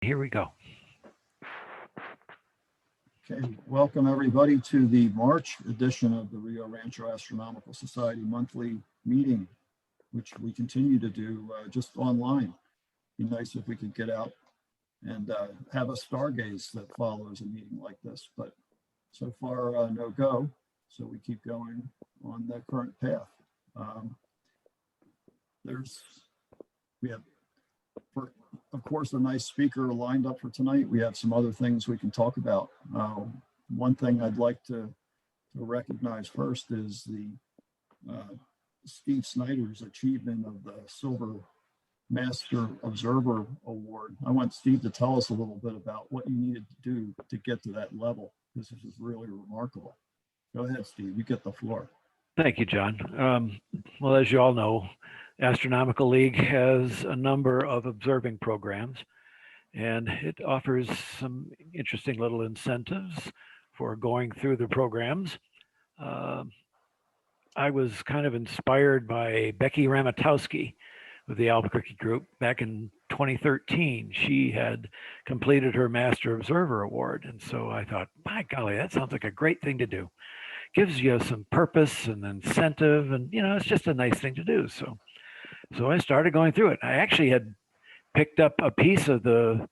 Here we go. Okay, welcome everybody to the March edition of the Rio Rancho Astronomical Society monthly meeting, which we continue to do just online. Be nice if we could get out and have a stargaze that follows a meeting like this, but so far no go. So we keep going on the current path. We have, of course, a nice speaker lined up for tonight. We have some other things we can talk about. One thing I'd like to recognize first is the Steve Snyder's achievement of the Silver Master Observer Award. I want Steve to tell us a little bit about what you needed to do to get to that level. This is really remarkable. Go ahead, Steve, you get the floor. Thank you, John. Well, as you all know, Astronomical League has a number of observing programs, and it offers some interesting little incentives for going through the programs. I was kind of inspired by Becky Ramatowski with the Albuquerque group back in 2013. She had completed her Master Observer Award, and so I thought, my golly, that sounds like a great thing to do. Gives you some purpose and incentive, and it's just a nice thing to do. So I started going through it. I actually had picked up a piece of the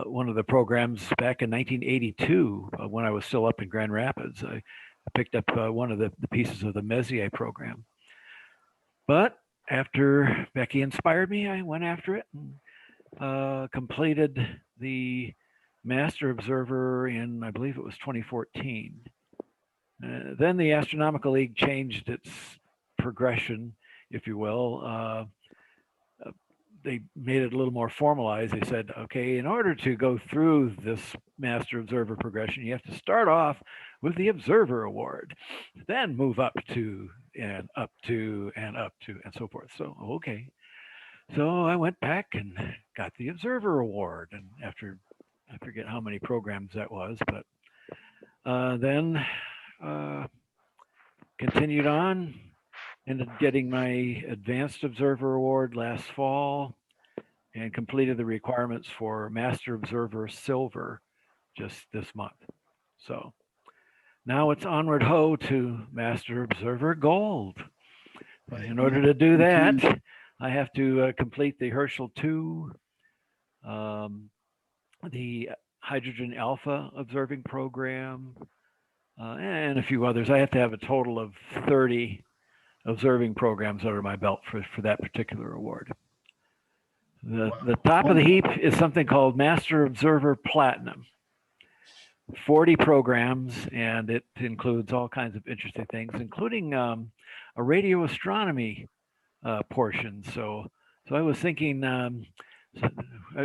one of the programs back in 1982 when I was still up in Grand Rapids. I picked up one of the pieces of the Messier program. But after Becky inspired me, I went after it and completed the Master Observer in, I believe it was 2014. Then the Astronomical League changed its progression, if you will. They made it a little more formalized. They said, okay, in order to go through this Master Observer progression, you have to start off with the Observer Award, then move up to and up to and up to and so forth. So, okay. So I went back and got the Observer Award. And after, I forget how many programs that was, but then continued on, ended up getting my Advanced Observer Award last fall and completed the requirements for Master Observer Silver just this month. So now it's onward ho to Master Observer Gold. But in order to do that, I have to complete the Herschel 2, the Hydrogen Alpha Observing Program, and a few others. I have to have a total of 30 observing programs under my belt for that particular award. The top of the heap is something called Master Observer Platinum. 40 programs, and it includes all kinds of interesting things, including a radio astronomy portion. So I was thinking,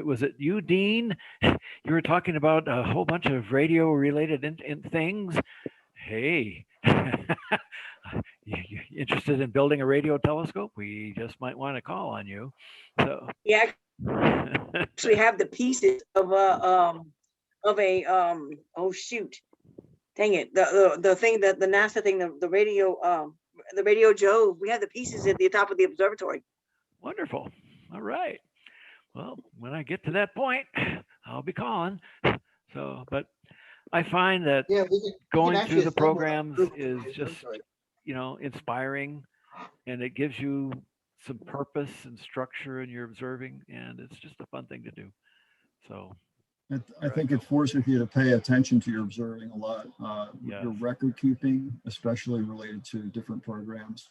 was it you, Dean? You were talking about a whole bunch of radio-related in things. Hey, you interested in building a radio telescope? We just might want to call on you. So yeah, actually have the pieces of a oh shoot, dang it, the thing that the NASA thing, the radio Jove. We have the pieces at the top of the observatory. Wonderful. All right. Well, when I get to that point, I'll be calling. So, but I find that going through the programs is just, inspiring, and it gives you some purpose and structure in your observing, and it's just a fun thing to do. So I think it forces you to pay attention to your observing a lot, yes. Your record keeping, especially related to different programs.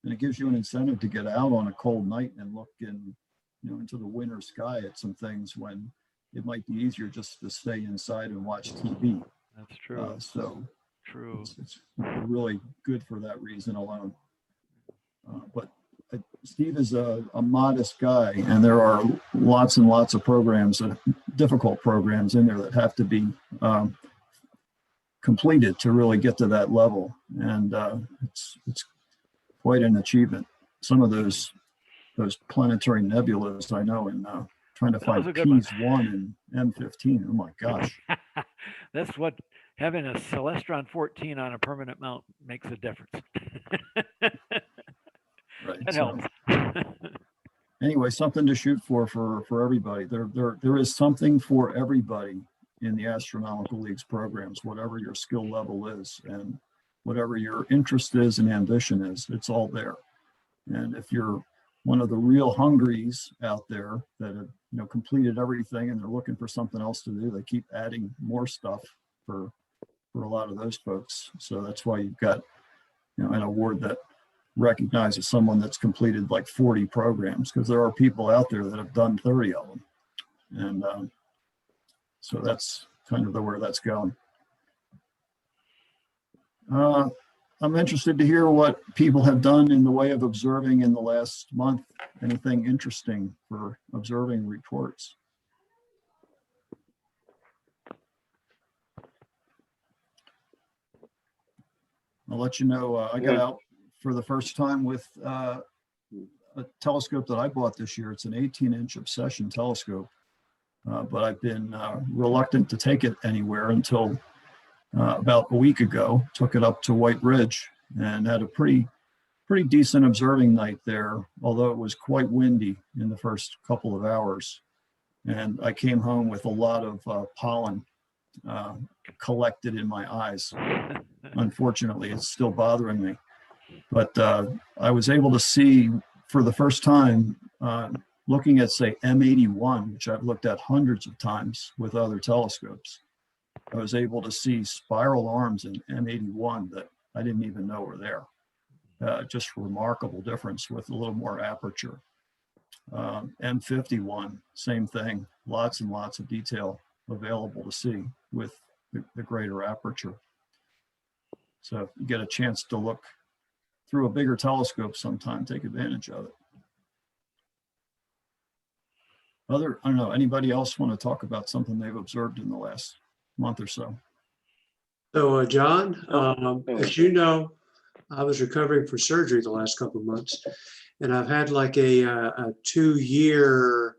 And it gives you an incentive to get out on a cold night and look into the winter sky at some things when it might be easier just to stay inside and watch TV. That's true. True. It's really good for that reason alone. But Steve is a modest guy, and there are lots and lots of programs, difficult programs in there that have to be completed to really get to that level. And it's quite an achievement. Some of those planetary nebulas I know, and trying to find Ps1 and M15. Oh my gosh. That's what having a Celestron 14 on a permanent mount makes a difference. Right. That helps. anyway, something to shoot for everybody. There is something for everybody in the Astronomical League's programs, whatever your skill level is and whatever your interest is and ambition is, it's all there. And if you're one of the real hungries out there that have completed everything and they're looking for something else to do, they keep adding more stuff for a lot of those folks. So that's why you've got an award that recognizes someone that's completed like 40 programs, because there are people out there that have done 30 of them. And so that's kind of where that's going. I'm interested to hear what people have done in the way of observing in the last month. Anything interesting for observing reports? I'll let you know, I got out for the first time with a telescope that I bought this year. It's an 18-inch obsession telescope, but I've been reluctant to take it anywhere until about a week ago. Took it up to White Ridge and had a pretty decent observing night there, although it was quite windy in the first couple of hours. And I came home with a lot of pollen collected in my eyes. Unfortunately, it's still bothering me. But I was able to see for the first time, looking at, say, M81, which I've looked at hundreds of times with other telescopes. I was able to see spiral arms in M81 that I didn't even know were there. Just remarkable difference with a little more aperture. M51, same thing, lots and lots of detail available to see with the greater aperture. So if you get a chance to look through a bigger telescope sometime, take advantage of it. I don't know, anybody else want to talk about something they've observed in the last month or so? So, John, as you know, I was recovering from surgery the last couple of months, and I've had like a 2-year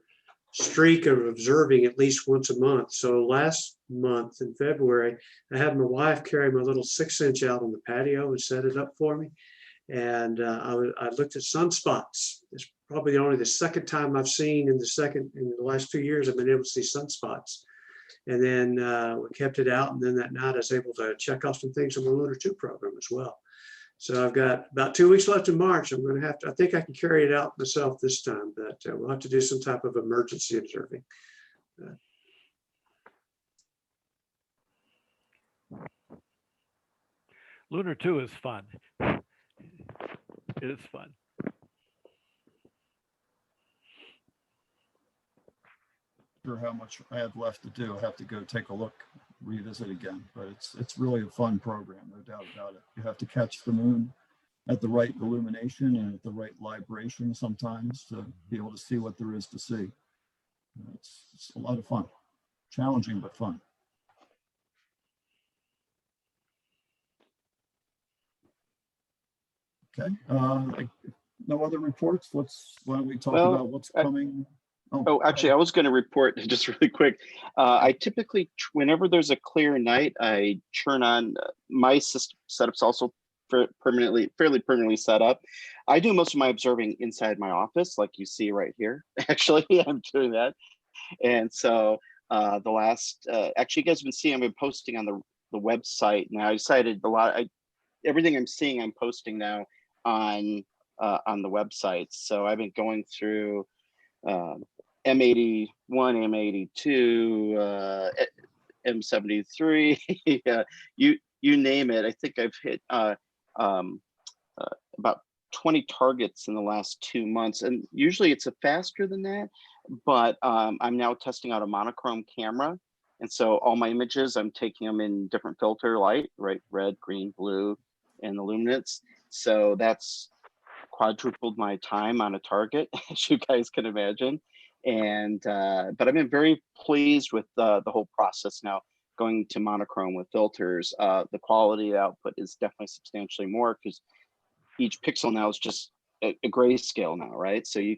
streak of observing at least once a month. So last month in February, I had my wife carry my little 6-inch out on the patio and set it up for me. And I looked at sunspots. It's probably only the second time I've seen in the last 2 years, I've been able to see sunspots. And then we kept it out. And then that night I was able to check off some things on the Lunar 2 program as well. So I've got about 2 weeks left in March. I'm going to have to, I think I can carry it out myself this time, but we'll have to do some type of emergency observing. Lunar 2 is fun. It is fun. Sure how much I have left to do. I have to go take a look, revisit again, but it's really a fun program, no doubt about it. You have to catch the moon at the right illumination and at the right libration sometimes to be able to see what there is to see. It's a lot of fun, challenging but fun. Okay, no other reports. Why don't we talk about what's coming? Actually, I was going to report just really quick. I typically, whenever there's a clear night, I turn on my system setup's also fairly permanently set up. I do most of my observing inside my office, like you see right here. Actually, I'm doing that. And so the last, actually, you guys have been seeing, I've been posting on the website. Now I decided everything I'm seeing, I'm posting now on the website. So I've been going through M81, M82, M73, you name it. I think I've hit about 20 targets in the last 2 months, and usually it's faster than that. But I'm now testing out a monochrome camera, and so all my images, I'm taking them in different filter light, right? Red, green, blue, and the luminance. So that's quadrupled my time on a target, as you guys can imagine. And but I've been very pleased with the whole process now, going to monochrome with filters. The quality of output is definitely substantially more because each pixel now is just a grayscale now, right? So you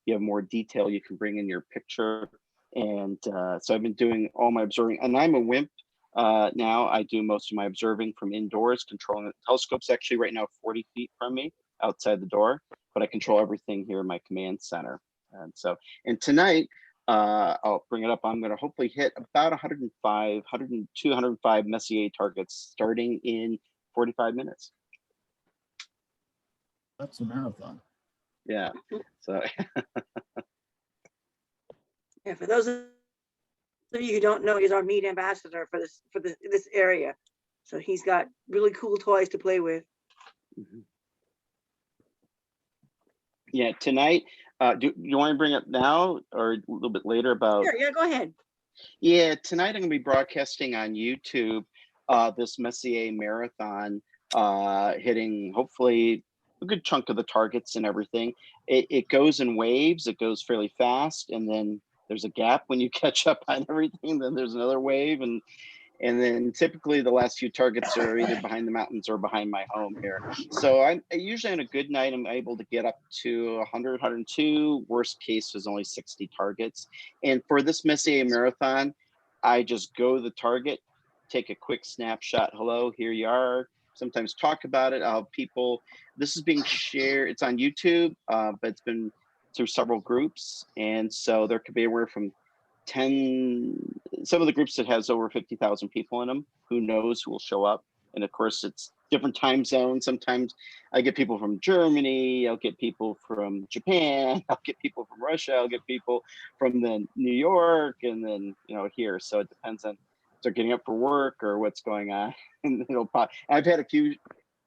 have more detail you can bring in your picture. And so I've been doing all my observing, and I'm a wimp now. I do most of my observing from indoors, controlling the telescope's actually right now 40 feet from me outside the door, but I control everything here in my command center. And so, and tonight, I'll bring it up. I'm going to hopefully hit about 105 Messier targets starting in 45 minutes. That's a marathon. Yeah. So Yeah, for those of you who don't know, he's our meat ambassador for this area. So he's got really cool toys to play with. yeah, tonight, do you want to bring up now or a little bit later about? Sure, yeah, go ahead. Yeah, tonight I'm going to be broadcasting on YouTube this Messier marathon, hitting hopefully a good chunk of the targets and everything. It goes in waves. It goes fairly fast, and then there's a gap when you catch up on everything. Then there's another wave, and then typically the last few targets are either behind the mountains or behind my home here. So I'm usually on a good night, I'm able to get up to 100, 102. Worst case is only 60 targets. And for this Messier marathon, I just go to the target, take a quick snapshot. Hello, here you are. Sometimes talk about it. I'll have people, this is being shared. It's on YouTube, but it's been through several groups. And so there could be anywhere from 10, some of the groups that has over 50,000 people in them, who knows who will show up. And of course it's different time zones. Sometimes I get people from Germany, I'll get people from Japan, I'll get people from Russia, I'll get people from the New York, and then, you know, here. So it depends on if they're getting up for work or what's going on. And it'll pop. I've had a few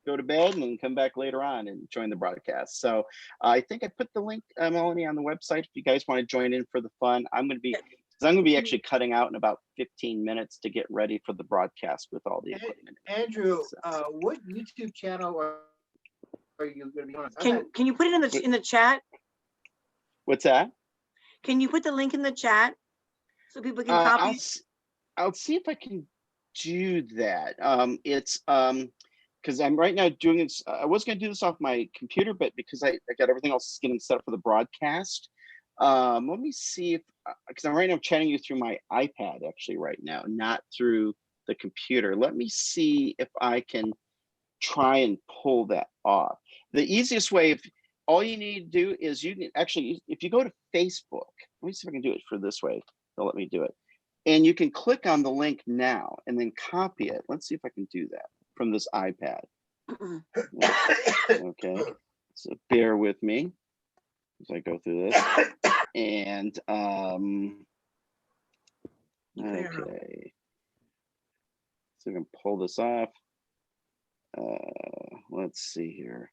go to bed and then come back later on and join the broadcast. So I think I put the link, Melanie, on the website if you guys want to join in for the fun. I'm going to be actually cutting out in about 15 minutes to get ready for the broadcast with all the equipment. Andrew, what YouTube channel are you going to be on? Can you put it in the chat? What's that? Can you put the link in the chat so people can copy? I'll see if I can do that. It's because I'm right now doing this. I was going to do this off my computer, but because I got everything else getting set up for the broadcast. Let me see if, because I'm right now chatting you through my iPad actually right now, not through the computer. Let me see if I can try and pull that off. The easiest way, if all you need to do is you can actually, if you go to Facebook, let me see if I can do it for this way. They'll let me do it. And you can click on the link now and then copy it. Let's see if I can do that from this iPad. Okay, so bear with me as I go through this. And okay, so I can pull this off. Let's see here.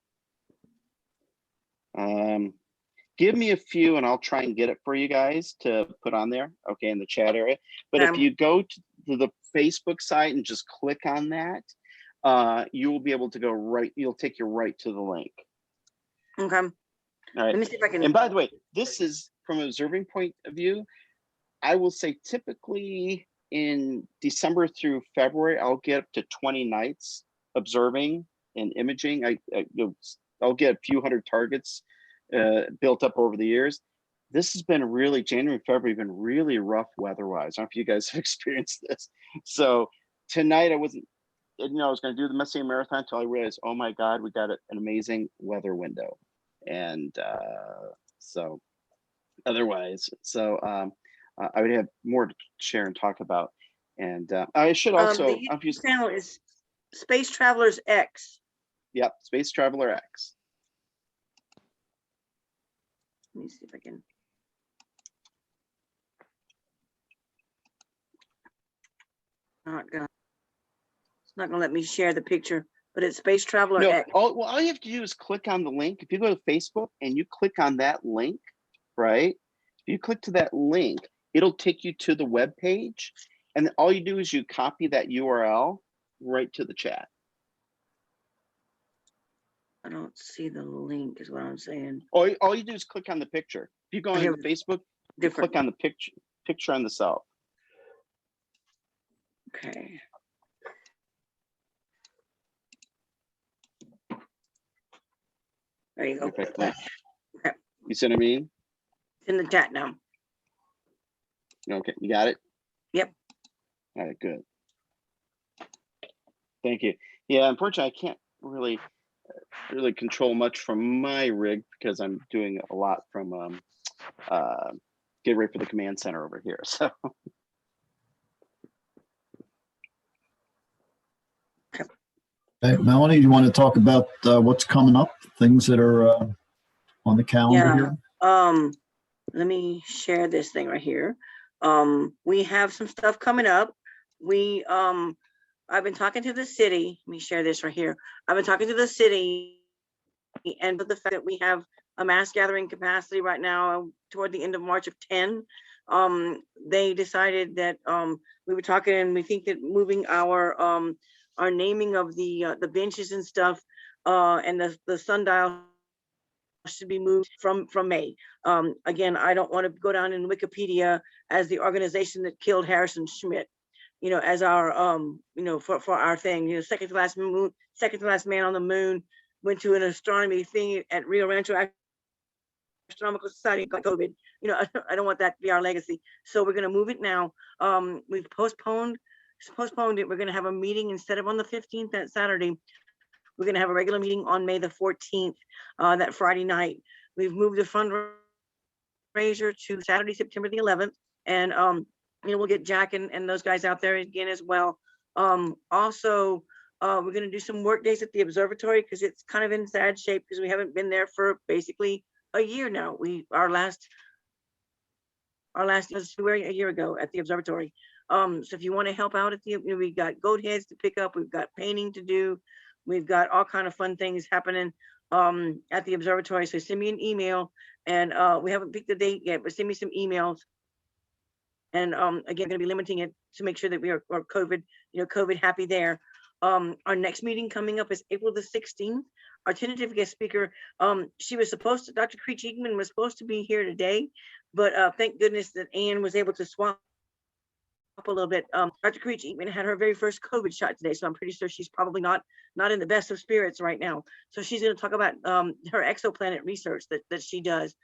Give me a few and I'll try and get it for you guys to put on there, okay, in the chat area. But if you go to the Facebook site and just click on that, you will be able to go right, it'll take you right to the link. Okay. All right. Let me see if I can. And by the way, this is from an observing point of view. I will say typically in December through February, I'll get up to 20 nights observing and imaging. I'll get a few hundred targets built up over the years. This has been really, January and February have been really rough weather-wise. I don't know if you guys have experienced this. So tonight I wasn't, I was going to do the Messier Marathon until I realized, oh my God, we got an amazing weather window. And so otherwise, so I would have more to share and talk about. And I should also, the YouTube channel is Space Travelers X. Yep, Space Traveler X. Let me see if I can. It's not gonna let me share the picture, but it's Space Traveler X. All you have to do is click on the link. If you go to Facebook and you click on that link, right? If you click to that link, it'll take you to the web page, and all you do is you copy that URL right to the chat. I don't see the link, is what I'm saying. All you do is click on the picture. If you go on Facebook, you click on the picture on the self. Okay. There you go. Okay. Okay. You see what I mean? It's in the chat now. Okay, you got it? Yep. All right, good. Thank you. Yeah, unfortunately, I can't really control much from my rig because I'm doing a lot from get ready for the command center over here. So. Hey, Melanie, you want to talk about what's coming up, things that are on the calendar Yeah. here? Let me share this thing right here. We have some stuff coming up. I've been talking to the city. Let me share this right here. I've been talking to the city, and the fact that we have a mass gathering capacity right now toward the end of March of 10. They decided that we were talking, and we think that moving our naming of the benches and stuff, and the sundial should be moved from May. Again, I don't want to go down in Wikipedia as the organization that killed Harrison Schmitt, as our for our thing. Second to last man on the moon, went to an astronomy thing at Rio Rancho Astronomical Society, got COVID. I don't want that to be our legacy. So we're going to move it now. We've postponed it. We're going to have a meeting instead of on the 15th, that Saturday. We're going to have a regular meeting on May the 14th, that Friday night. We've moved the fundraiser to Saturday, September the 11th. And, we'll get Jack and those guys out there again as well. Also, we're going to do some work days at the observatory because it's kind of in sad shape because we haven't been there for basically a year now. Our last was February a year ago at the observatory. So if you want to help out at we got goat heads to pick up, we've got painting to do, we've got all kind of fun things happening at the observatory. So send me an email, and we haven't picked the date yet, but send me some emails. And again, going to be limiting it to make sure that we are COVID, COVID happy there. Our next meeting coming up is April the 16th. Our tentative guest speaker, Dr. Creech Eagman was supposed to be here today, but thank goodness that Ann was able to swap up a little bit. Dr. Creech Eagman had her very first COVID shot today, so I'm pretty sure she's probably not in the best of spirits right now. So she's going to talk about her exoplanet research that she does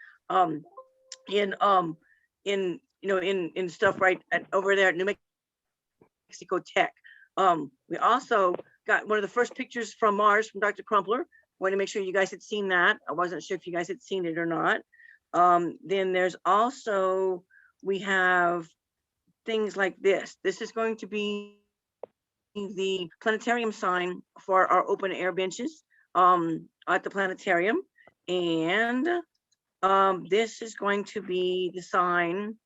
in stuff right over there at New Mexico Tech. We also got one of the first pictures from Mars from Dr. Crumpler. Want to make sure you guys had seen that. I wasn't sure if you guys had seen it or not. Then there's also, we have things like this. This is going to be the planetarium sign for our open air benches at the planetarium. And this is going to be the sign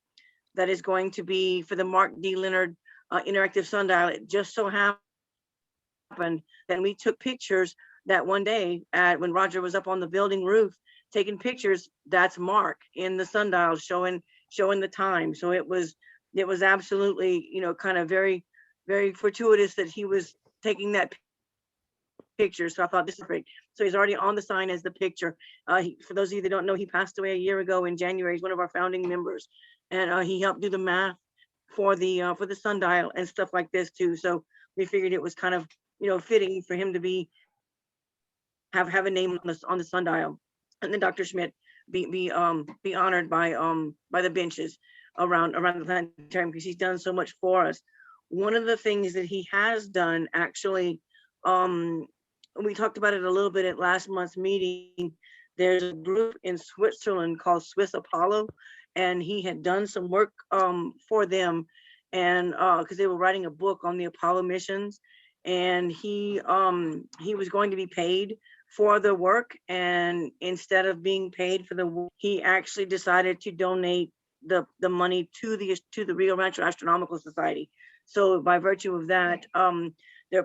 that is going to be for the Mark D. Leonard interactive sundial. It just so happened that we took pictures that one day when Roger was up on the building roof taking pictures. That's Mark in the sundial showing the time. So it was absolutely, kind of very, very fortuitous that he was taking that picture. So I thought this is great. So he's already on the sign as the picture. For those of you that don't know, he passed away a year ago in January. He's one of our founding members, and he helped do the math for the sundial and stuff like this too. So we figured it was kind of fitting for him to have a name on the sundial, and then Dr. Schmitt be honored by the benches around the planetarium because he's done so much for us. One of the things that he has done, actually, we talked about it a little bit at last month's meeting. There's a group in Switzerland called Swiss Apollo, and he had done some work for them, and because they were writing a book on the Apollo missions, and he was going to be paid for the work, and instead of being paid for the work, he actually decided to donate the money to the Rio Rancho Astronomical Society. So by virtue of that,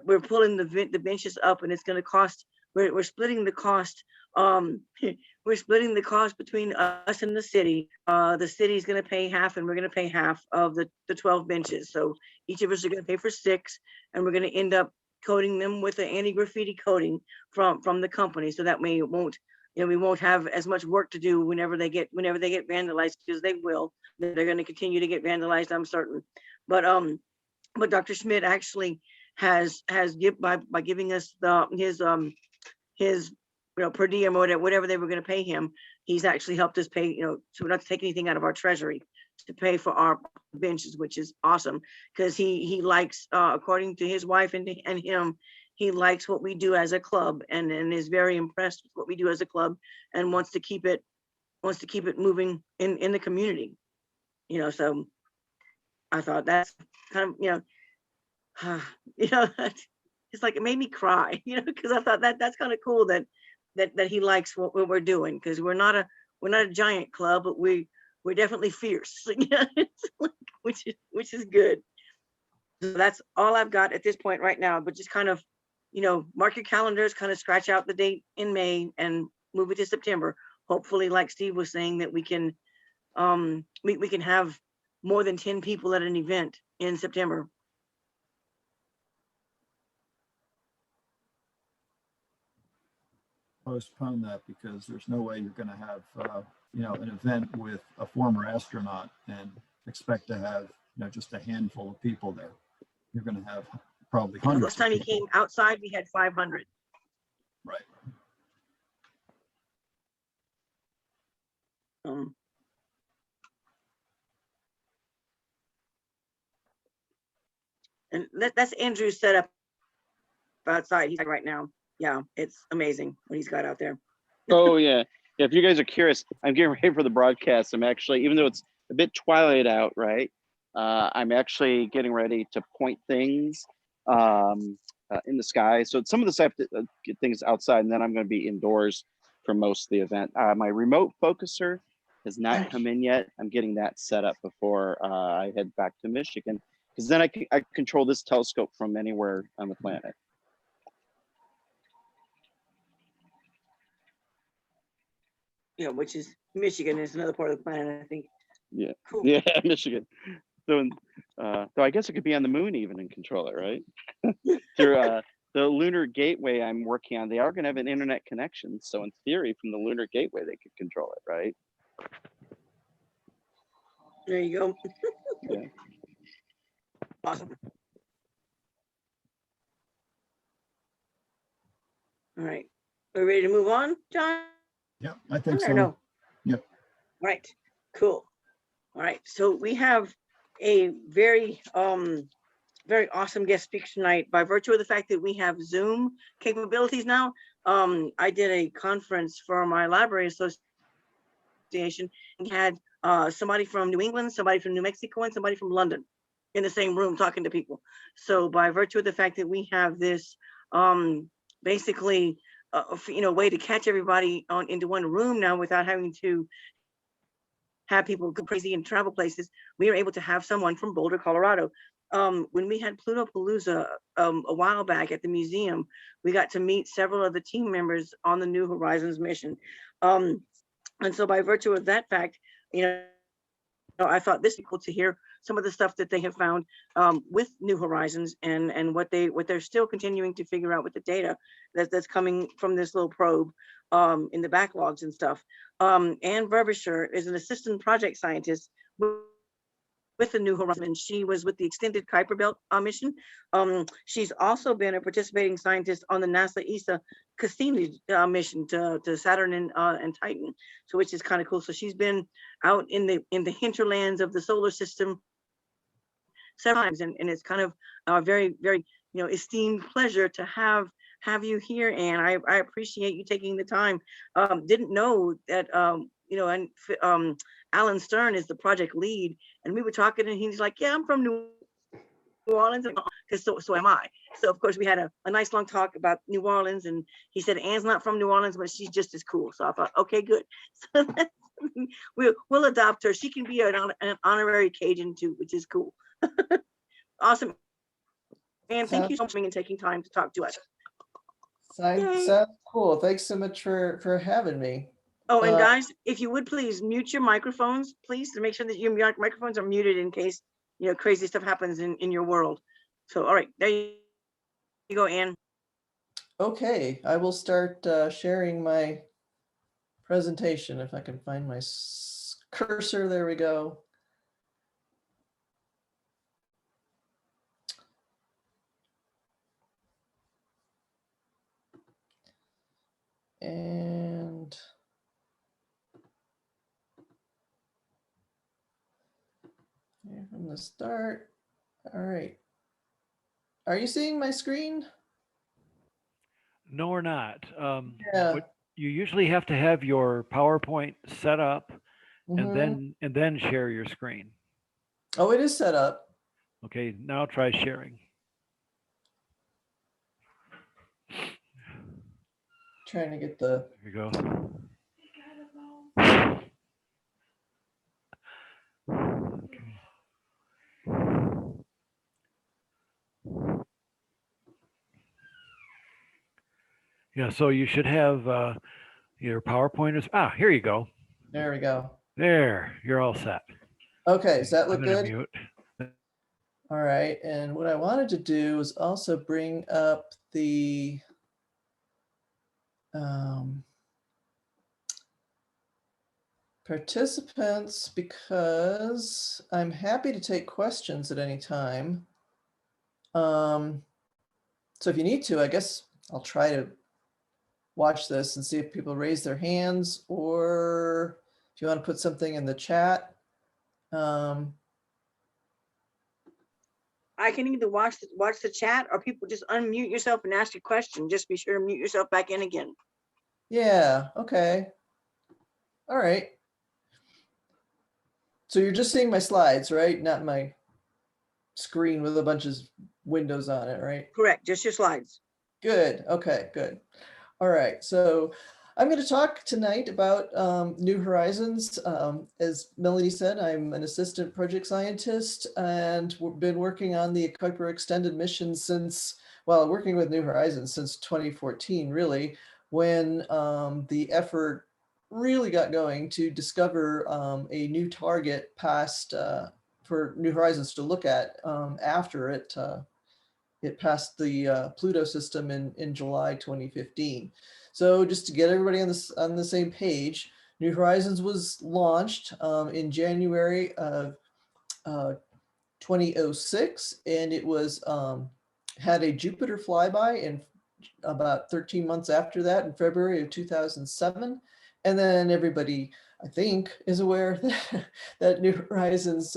we're pulling the benches up, and it's going to cost. We're splitting the cost. We're splitting the cost between us and the city. The city is going to pay half, and we're going to pay half of the 12 benches. So each of us are going to pay for 6, and we're going to end up coating them with an anti-graffiti coating from the company, so that way it won't, we won't have as much work to do whenever they get vandalized, because they will. They're going to continue to get vandalized, I'm certain. But Dr. Schmitt actually has by giving us his per diem or whatever they were going to pay him, he's actually helped us pay, so we're not to take anything out of our treasury to pay for our benches, which is awesome, because he likes, according to his wife and him, he likes what we do as a club, and is very impressed with what we do as a club, and wants to keep it wants to keep it moving in the community, so I thought that's kind of, it's like it made me cry, because I thought that's kind of cool that he likes what we're doing, because we're not a giant club, but we're definitely fierce, it's like, which is good. So that's all I've got at this point right now, but just kind of, mark your calendars, kind of scratch out the date in May and move it to September. Hopefully, like Steve was saying, that we can we can have more than 10 people at an event in September. Postpone that because there's no way you're going to have, an event with a former astronaut and expect to have, just a handful of people there. You're going to have probably hundreds. Last time he came outside, we had 500. Right. And that's Andrew's setup outside. He's like right now. Yeah, it's amazing what he's got out there. Oh yeah. Yeah, if you guys are curious, I'm getting ready for the broadcast. I'm actually, even though it's a bit twilight out, right? I'm actually getting ready to point things in the sky. So some of this I have to get things outside, and then I'm going to be indoors for most of the event. My remote focuser has not come in yet. I'm getting that set up before I head back to Michigan, because then I control this telescope from anywhere on the planet. Yeah, which is Michigan is another part of the planet, I think. Yeah, Cool. yeah, Michigan. So, so I guess it could be on the moon even and control it, right? Through the lunar gateway I'm working on, they are going to have an internet connection. So in theory, from the lunar gateway, they could control it, right? There you go. Yeah. Awesome. All right. Are we ready to move on, John? Yeah, I think Or so. no? Yep. Right. Cool. All right. So we have a very awesome guest speaker tonight by virtue of the fact that we have Zoom capabilities now. I did a conference for my library association and had somebody from New England, somebody from New Mexico, and somebody from London in the same room talking to people. So by virtue of the fact that we have this basically way to catch everybody into one room now without having to have people go crazy and travel places, we were able to have someone from Boulder, Colorado. When we had Pluto Palooza a while back at the museum, we got to meet several of the team members on the New Horizons mission. And so by virtue of that fact, I thought this would be cool to hear some of the stuff that they have found with New Horizons and what they're still continuing to figure out with the data that's coming from this little probe in the backlogs and stuff. Anne Verbiscer is an assistant project scientist with the New Horizons, and she was with the extended Kuiper Belt mission. She's also been a participating scientist on the NASA ESA Cassini mission to Saturn and Titan, so which is kind of cool. So she's been out in the hinterlands of the solar system several times, and it's kind of a very, very esteemed pleasure to have you here, and I appreciate you taking the time. Didn't know that and Alan Stern is the project lead, and we were talking, and he's like, yeah, I'm from New Orleans, because so am I. So of course we had a nice long talk about New Orleans, and he said Anne's not from New Orleans, but she's just as cool. So I thought, okay, good. So we'll adopt her. She can be an honorary Cajun too, which is cool. Awesome. And thank you so much for coming and taking time to talk to us. Sounds cool. Thanks so much for having me. Oh, and guys, if you would please mute your microphones, please, to make sure that your microphones are muted in case crazy stuff happens in your world. So, all right, there you go, Anne. Okay, I will start sharing my presentation if I can find my cursor. There we go. And here from the start. All right. Are you seeing my screen? No, we're not. Yeah. you usually have to have your PowerPoint set up Mhm. and then share your screen. Oh, it is set up. Okay, now try sharing. Trying to get the, Here you go. Okay. Yeah, so you should have your PowerPoint is, here you go. there we go. There, you're all set. Okay, does that I'm look gonna good? mute. All right, and what I wanted to do is also bring up the participants, because I'm happy to take questions at any time. So if you need to, I guess I'll try to watch this and see if people raise their hands, or if you want to put something in the chat. I can either watch the chat, or people just unmute yourself and ask your question. Just be sure to mute yourself back in again. Yeah, okay. All right. So you're just seeing my slides, right? Not my screen with a bunch of windows on it, right? Correct, just your slides. Good. Okay, good. All right. So I'm going to talk tonight about New Horizons. As Melanie said, I'm an assistant project scientist and been working on the Kuiper extended mission since, well, working with New Horizons since 2014, really, when the effort really got going to discover a new target past for New Horizons to look at after it passed the Pluto system in July 2015. So just to get everybody on the same page, New Horizons was launched in January of 2006, and it was had a Jupiter flyby in about 13 months after that, in February of 2007. And then everybody, I think, is aware that New Horizons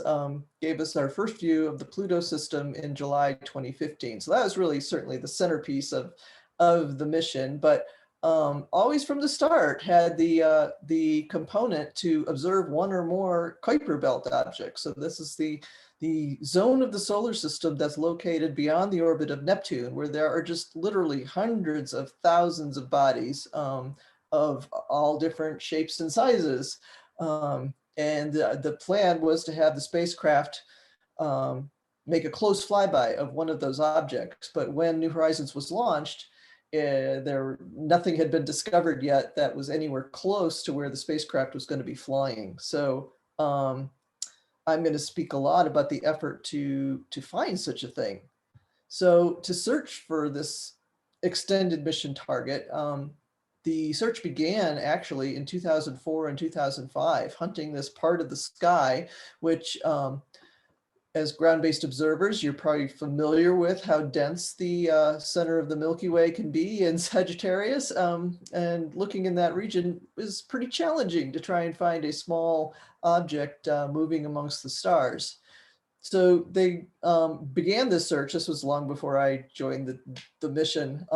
gave us our first view of the Pluto system in July 2015. So that was really certainly the centerpiece of the mission, but always from the start had the component to observe one or more Kuiper Belt objects. So this is the zone of the solar system that's located beyond the orbit of Neptune, where there are just literally hundreds of thousands of bodies of all different shapes and sizes. And the plan was to have the spacecraft make a close flyby of one of those objects. But when New Horizons was launched, nothing had been discovered yet that was anywhere close to where the spacecraft was going to be flying. So I'm going to speak a lot about the effort to find such a thing. So to search for this extended mission target, the search began actually in 2004 and 2005, hunting this part of the sky, which as ground-based observers, you're probably familiar with how dense the center of the Milky Way can be in Sagittarius. And looking in that region is pretty challenging to try and find a small object moving amongst the stars. So they began this search. This was long before I joined the mission.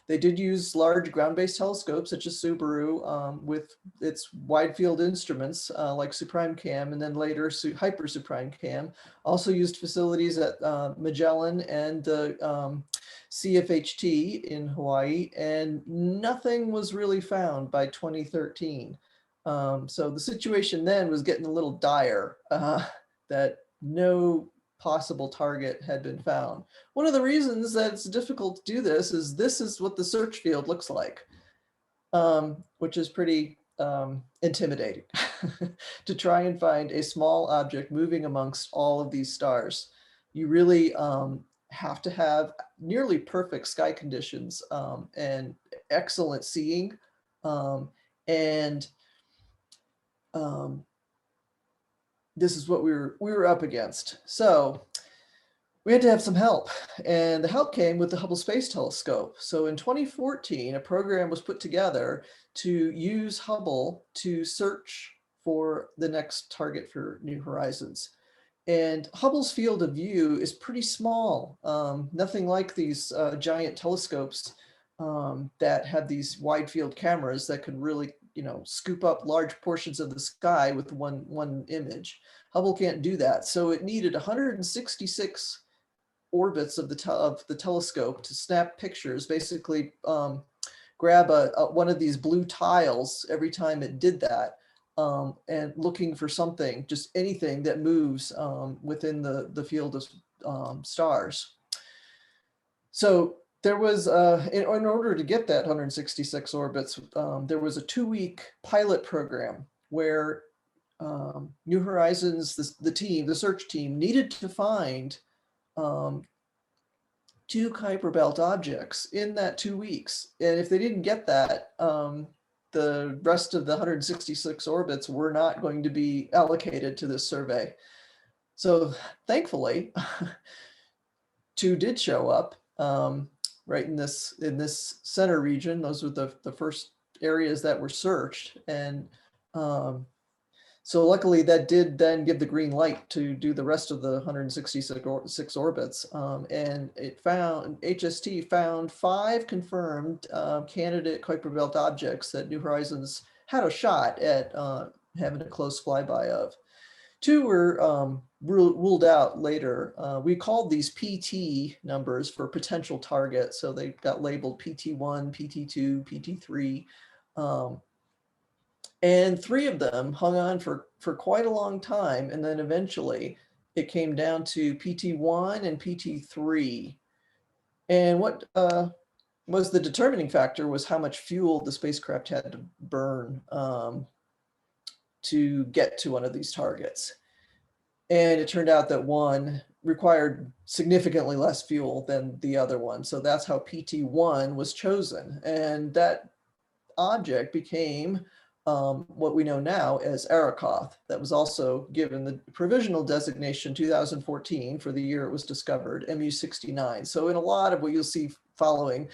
They did use large ground-based telescopes such as Subaru with its wide field instruments like SuprimeCam, and then later Hyper SuprimeCam. Also used facilities at Magellan and CFHT in Hawaii, and nothing was really found by 2013. So the situation then was getting a little dire that no possible target had been found. One of the reasons that it's difficult to do this is what the search field looks like, which is pretty intimidating to try and find a small object moving amongst all of these stars. You really have to have nearly perfect sky conditions and excellent seeing, and this is what we were up against. So we had to have some help, and the help came with the Hubble Space Telescope. So in 2014, a program was put together to use Hubble to search for the next target for New Horizons. And Hubble's field of view is pretty small, nothing like these giant telescopes that had these wide field cameras that could really, scoop up large portions of the sky with one image. Hubble can't do that. So it needed 166 orbits of the telescope to snap pictures, basically grab one of these blue tiles every time it did that, and looking for something, just anything that moves within the field of stars. So there was, in order to get that 166 orbits, there was a 2-week pilot program where New Horizons, the search team, needed to find 2 Kuiper Belt objects in that 2 weeks. And if they didn't get that, the rest of the 166 orbits were not going to be allocated to this survey. So thankfully, 2 did show up right in this center region. Those were the first areas that were searched. And so luckily that did then give the green light to do the rest of the 166 orbits. And HST found 5 confirmed candidate Kuiper Belt objects that New Horizons had a shot at having a close flyby of. 2 were ruled out later. We called these PT numbers for potential targets. So they got labeled PT1, PT2, PT3. And 3 of them hung on for quite a long time. And then eventually it came down to PT1 and PT3. And what was the determining factor was how much fuel the spacecraft had to burn to get to one of these targets. And it turned out that one required significantly less fuel than the other one. So that's how PT1 was chosen. And that object became what we know now as Arakoth. That was also given the provisional designation 2014 for the year it was discovered, MU69. So in a lot of what you'll see following,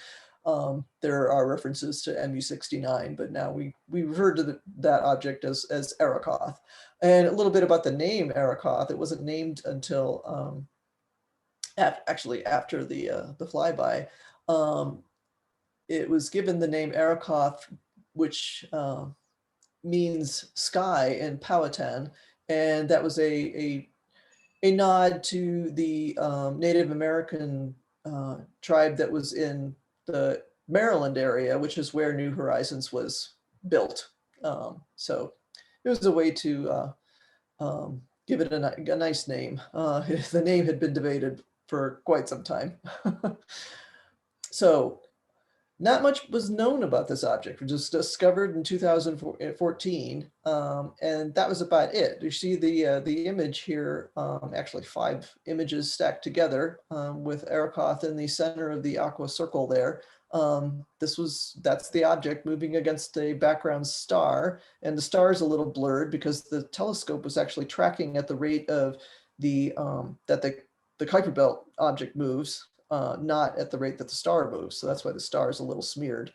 there are references to MU69, but now we refer to that object as Arakoth. And a little bit about the name Arakoth. It wasn't named until actually after the flyby. It was given the name Arakoth, which means sky in Powhatan, and that was a nod to the Native American tribe that was in the Maryland area, which is where New Horizons was built. So it was a way to give it a nice name. The name had been debated for quite some time. So not much was known about this object. It was discovered in 2014, and that was about it. You see the image here, actually 5 images stacked together with Arakoth in the center of the aqua circle there. That's the object moving against a background star, and the star is a little blurred because the telescope was actually tracking at the rate of the Kuiper Belt object moves. Not at the rate that the star moves. So that's why the star is a little smeared.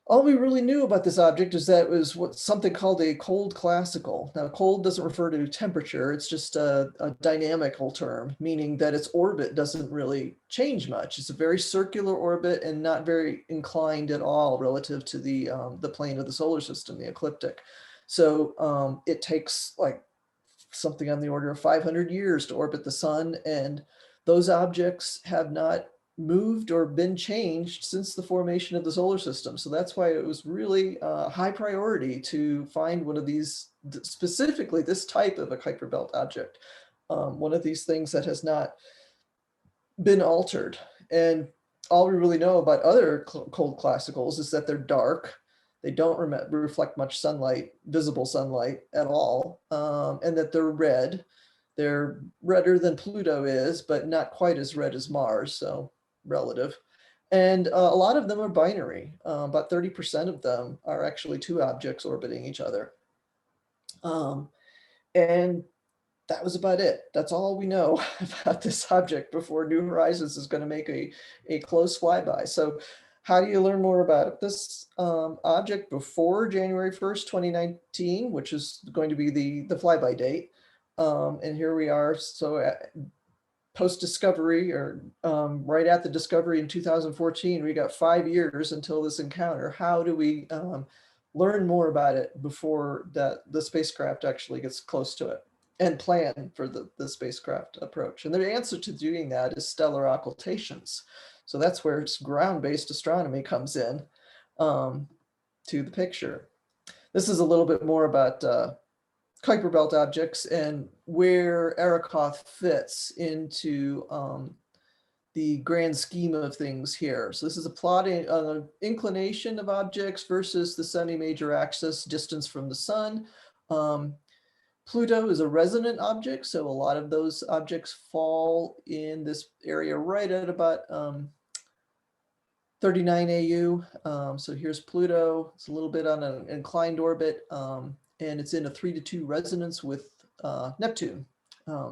All we really knew about this object is that it was something called a cold classical. Now, cold doesn't refer to temperature. It's just a dynamical term, meaning that its orbit doesn't really change much. It's a very circular orbit and not very inclined at all relative to the plane of the solar system, the ecliptic. So it takes like something on the order of 500 years to orbit the sun, and those objects have not moved or been changed since the formation of the solar system. So that's why it was really a high priority to find one of these, specifically this type of a Kuiper Belt object, one of these things that has not been altered. And all we really know about other cold classicals is that they're dark. They don't reflect much sunlight, visible sunlight at all, and that they're red. They're redder than Pluto is, but not quite as red as Mars, so relative. And a lot of them are binary. About 30% of them are actually 2 objects orbiting each other. And that was about it. That's all we know about this object before New Horizons is going to make a close flyby. So how do you learn more about this object before January 1st, 2019, which is going to be the flyby date? And here we are. So post-discovery or right at the discovery in 2014, we got 5 years until this encounter. How do we learn more about it before the spacecraft actually gets close to it and plan for the spacecraft approach? And the answer to doing that is stellar occultations. So that's where ground-based astronomy comes in to the picture. This is a little bit more about Kuiper Belt objects and where Arrokoth fits into the grand scheme of things here. So this is a plotting inclination of objects versus the semi-major axis distance from the sun. Pluto is a resonant object, so a lot of those objects fall in this area right at about 39 AU. So here's Pluto. It's a little bit on an inclined orbit, and it's in a 3-2 resonance with Neptune.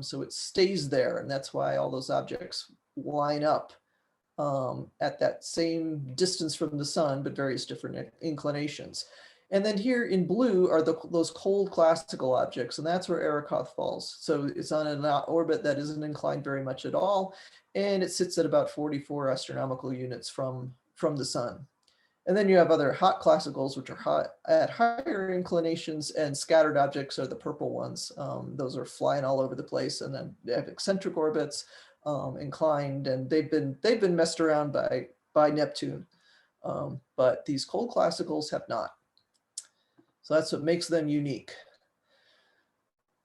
So it stays there, and that's why all those objects line up at that same distance from the sun, but various different inclinations. And then here in blue are those cold classical objects, and that's where Arrokoth falls. So it's on an orbit that isn't inclined very much at all, and it sits at about 44 astronomical units from the sun. And then you have other hot classicals, which are hot at higher inclinations, and scattered objects are the purple ones. Those are flying all over the place, and then they have eccentric orbits, inclined, and they've been messed around by Neptune, but these cold classicals have not. So that's what makes them unique.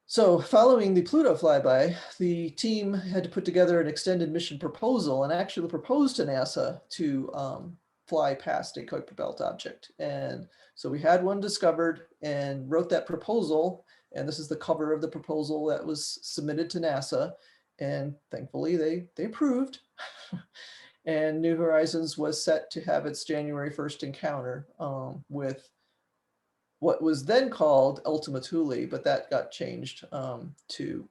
So following the Pluto flyby, the team had to put together an extended mission proposal and actually proposed to NASA to fly past a Kuiper Belt object. And so we had one discovered and wrote that proposal. And this is the cover of the proposal that was submitted to NASA. And thankfully they approved. And New Horizons was set to have its January 1st encounter with what was then called Ultima Thule, but that got changed to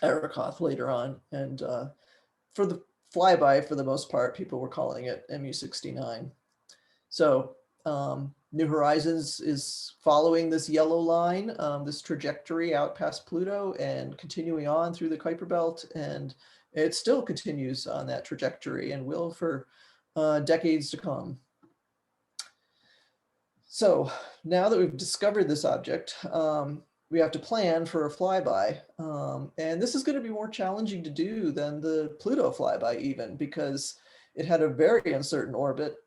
Arrokoth later on. And for the flyby, for the most part, people were calling it MU-69. So New Horizons is following this yellow line, this trajectory out past Pluto and continuing on through the Kuiper Belt. And it still continues on that trajectory and will for decades to come. So now that we've discovered this object, we have to plan for a flyby. And this is going to be more challenging to do than the Pluto flyby even, because it had a very uncertain orbit.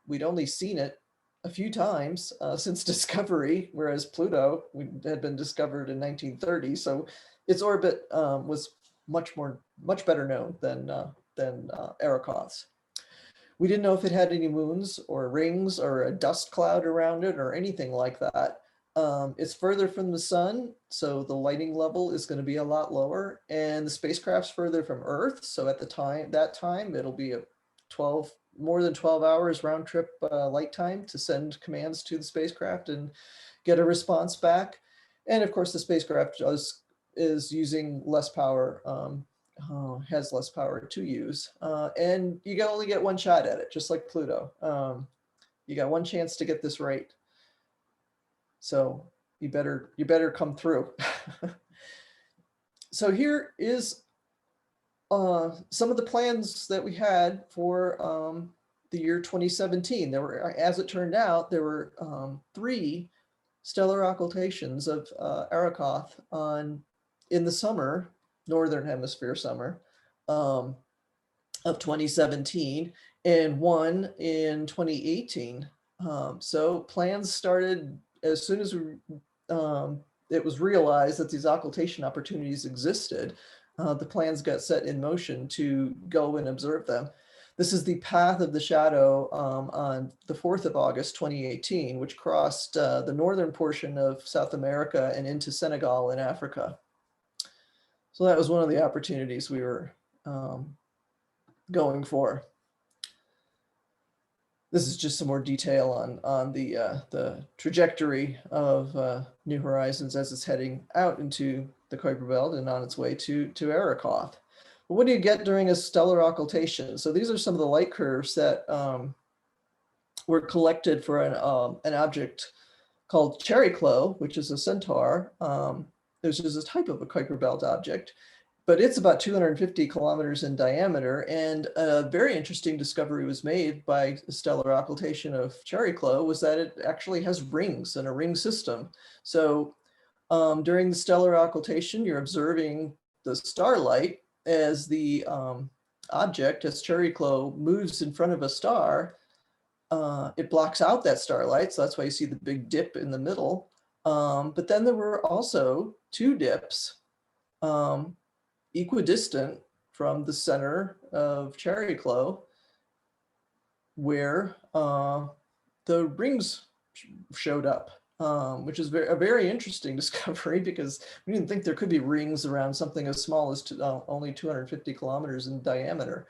We'd only seen it a few times since discovery, whereas Pluto had been discovered in 1930. So its orbit was much better known than Arrokoth's. We didn't know if it had any moons or rings or a dust cloud around it or anything like that. It's further from the sun, so the lighting level is going to be a lot lower, and the spacecraft's further from Earth. So at that time, it'll be more than 12 hours round trip light time to send commands to the spacecraft and get a response back. And of course, the spacecraft is using less power. Has less power to use, and you can only get one shot at it, just like Pluto. You got one chance to get this right, so you better come through. So here is some of the plans that we had for the year 2017. There were, as it turned out, there were 3 stellar occultations of Arrokoth in the summer, Northern Hemisphere summer of 2017, and one in 2018. So plans started as soon as it was realized that these occultation opportunities existed. The plans got set in motion to go and observe them. This is the path of the shadow on the 4th of August, 2018, which crossed the northern portion of South America and into Senegal in Africa. So that was one of the opportunities we were going for. This is just some more detail on the trajectory of New Horizons as it's heading out into the Kuiper Belt and on its way to Arrokoth. But what do you get during a stellar occultation? So these are some of the light curves that were collected for an object called Cherry Clow, which is a centaur. This is a type of a Kuiper Belt object. but it's about 250 kilometers in diameter. And a very interesting discovery was made by stellar occultation of Cherry-Clow was that it actually has rings and a ring system. So during the stellar occultation, you're observing the starlight as the object, as Cherry-Clow moves in front of a star. It blocks out that starlight, so that's why you see the big dip in the middle. But then there were also two dips equidistant from the center of Cherry-Clow, where the rings showed up, which is a very interesting discovery because we didn't think there could be rings around something as small as only 250 kilometers in diameter.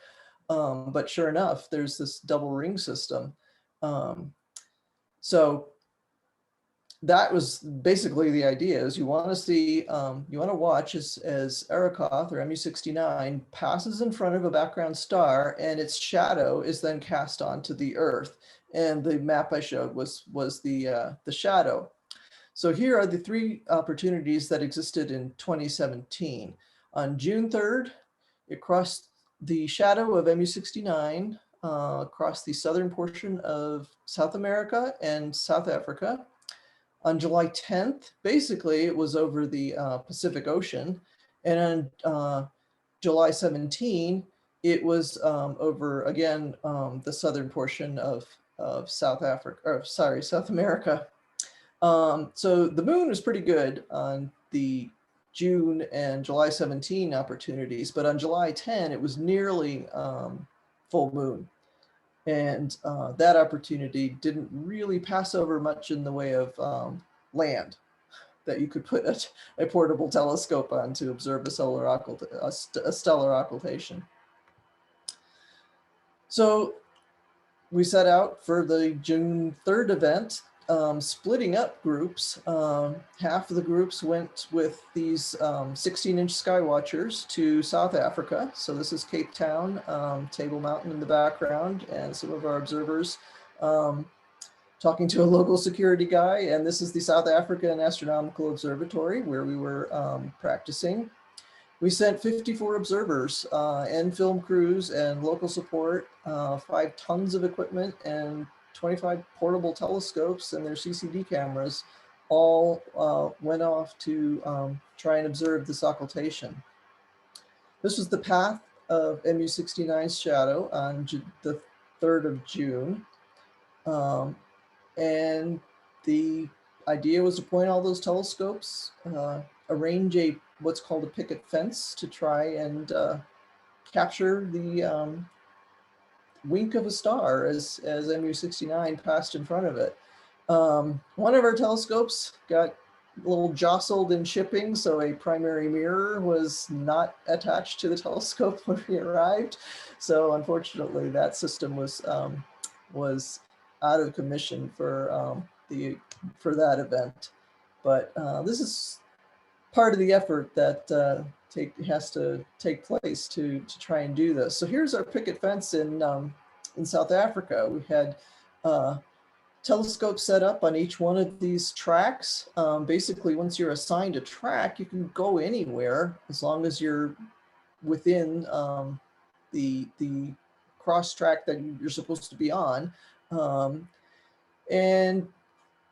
But sure enough, there's this double ring system. So that was basically the idea is you want to see, you want to watch as Arrokoth or MU69 passes in front of a background star and its shadow is then cast onto the Earth. And the map I showed was the shadow. So here are the three opportunities that existed in 2017. On June 3rd, it crossed the shadow of MU69 across the southern portion of South America and South Africa. On July 10th, basically it was over the Pacific Ocean. And on July 17, it was over again, the southern portion of South America. So the moon was pretty good on the June and July 17 opportunities, but on July 10, it was nearly full moon. And that opportunity didn't really pass over much in the way of land that you could put a portable telescope on to observe a stellar occultation. So we set out for the June 3rd event, splitting up groups. Half of the groups went with these 16-inch Skywatchers to South Africa. So this is Cape Town, Table Mountain in the background, and some of our observers talking to a local security guy. And this is the South African Astronomical Observatory where we were practicing. We sent 54 observers and film crews and local support, 5 tons of equipment and 25 portable telescopes and their CCD cameras all went off to try and observe this occultation. This was the path of MU69's shadow on the 3rd of June. And the idea was to point all those telescopes, arrange what's called a picket fence to try and capture the wink of a star as MU69 passed in front of it. One of our telescopes got a little jostled in shipping, so a primary mirror was not attached to the telescope when we arrived. So unfortunately, that system was out of commission for that event. But this is part of the effort that has to take place to try and do this. So here's our picket fence in South Africa. We had telescopes set up on each one of these tracks. Basically, once you're assigned a track, you can go anywhere as long as you're within the cross track that you're supposed to be on. And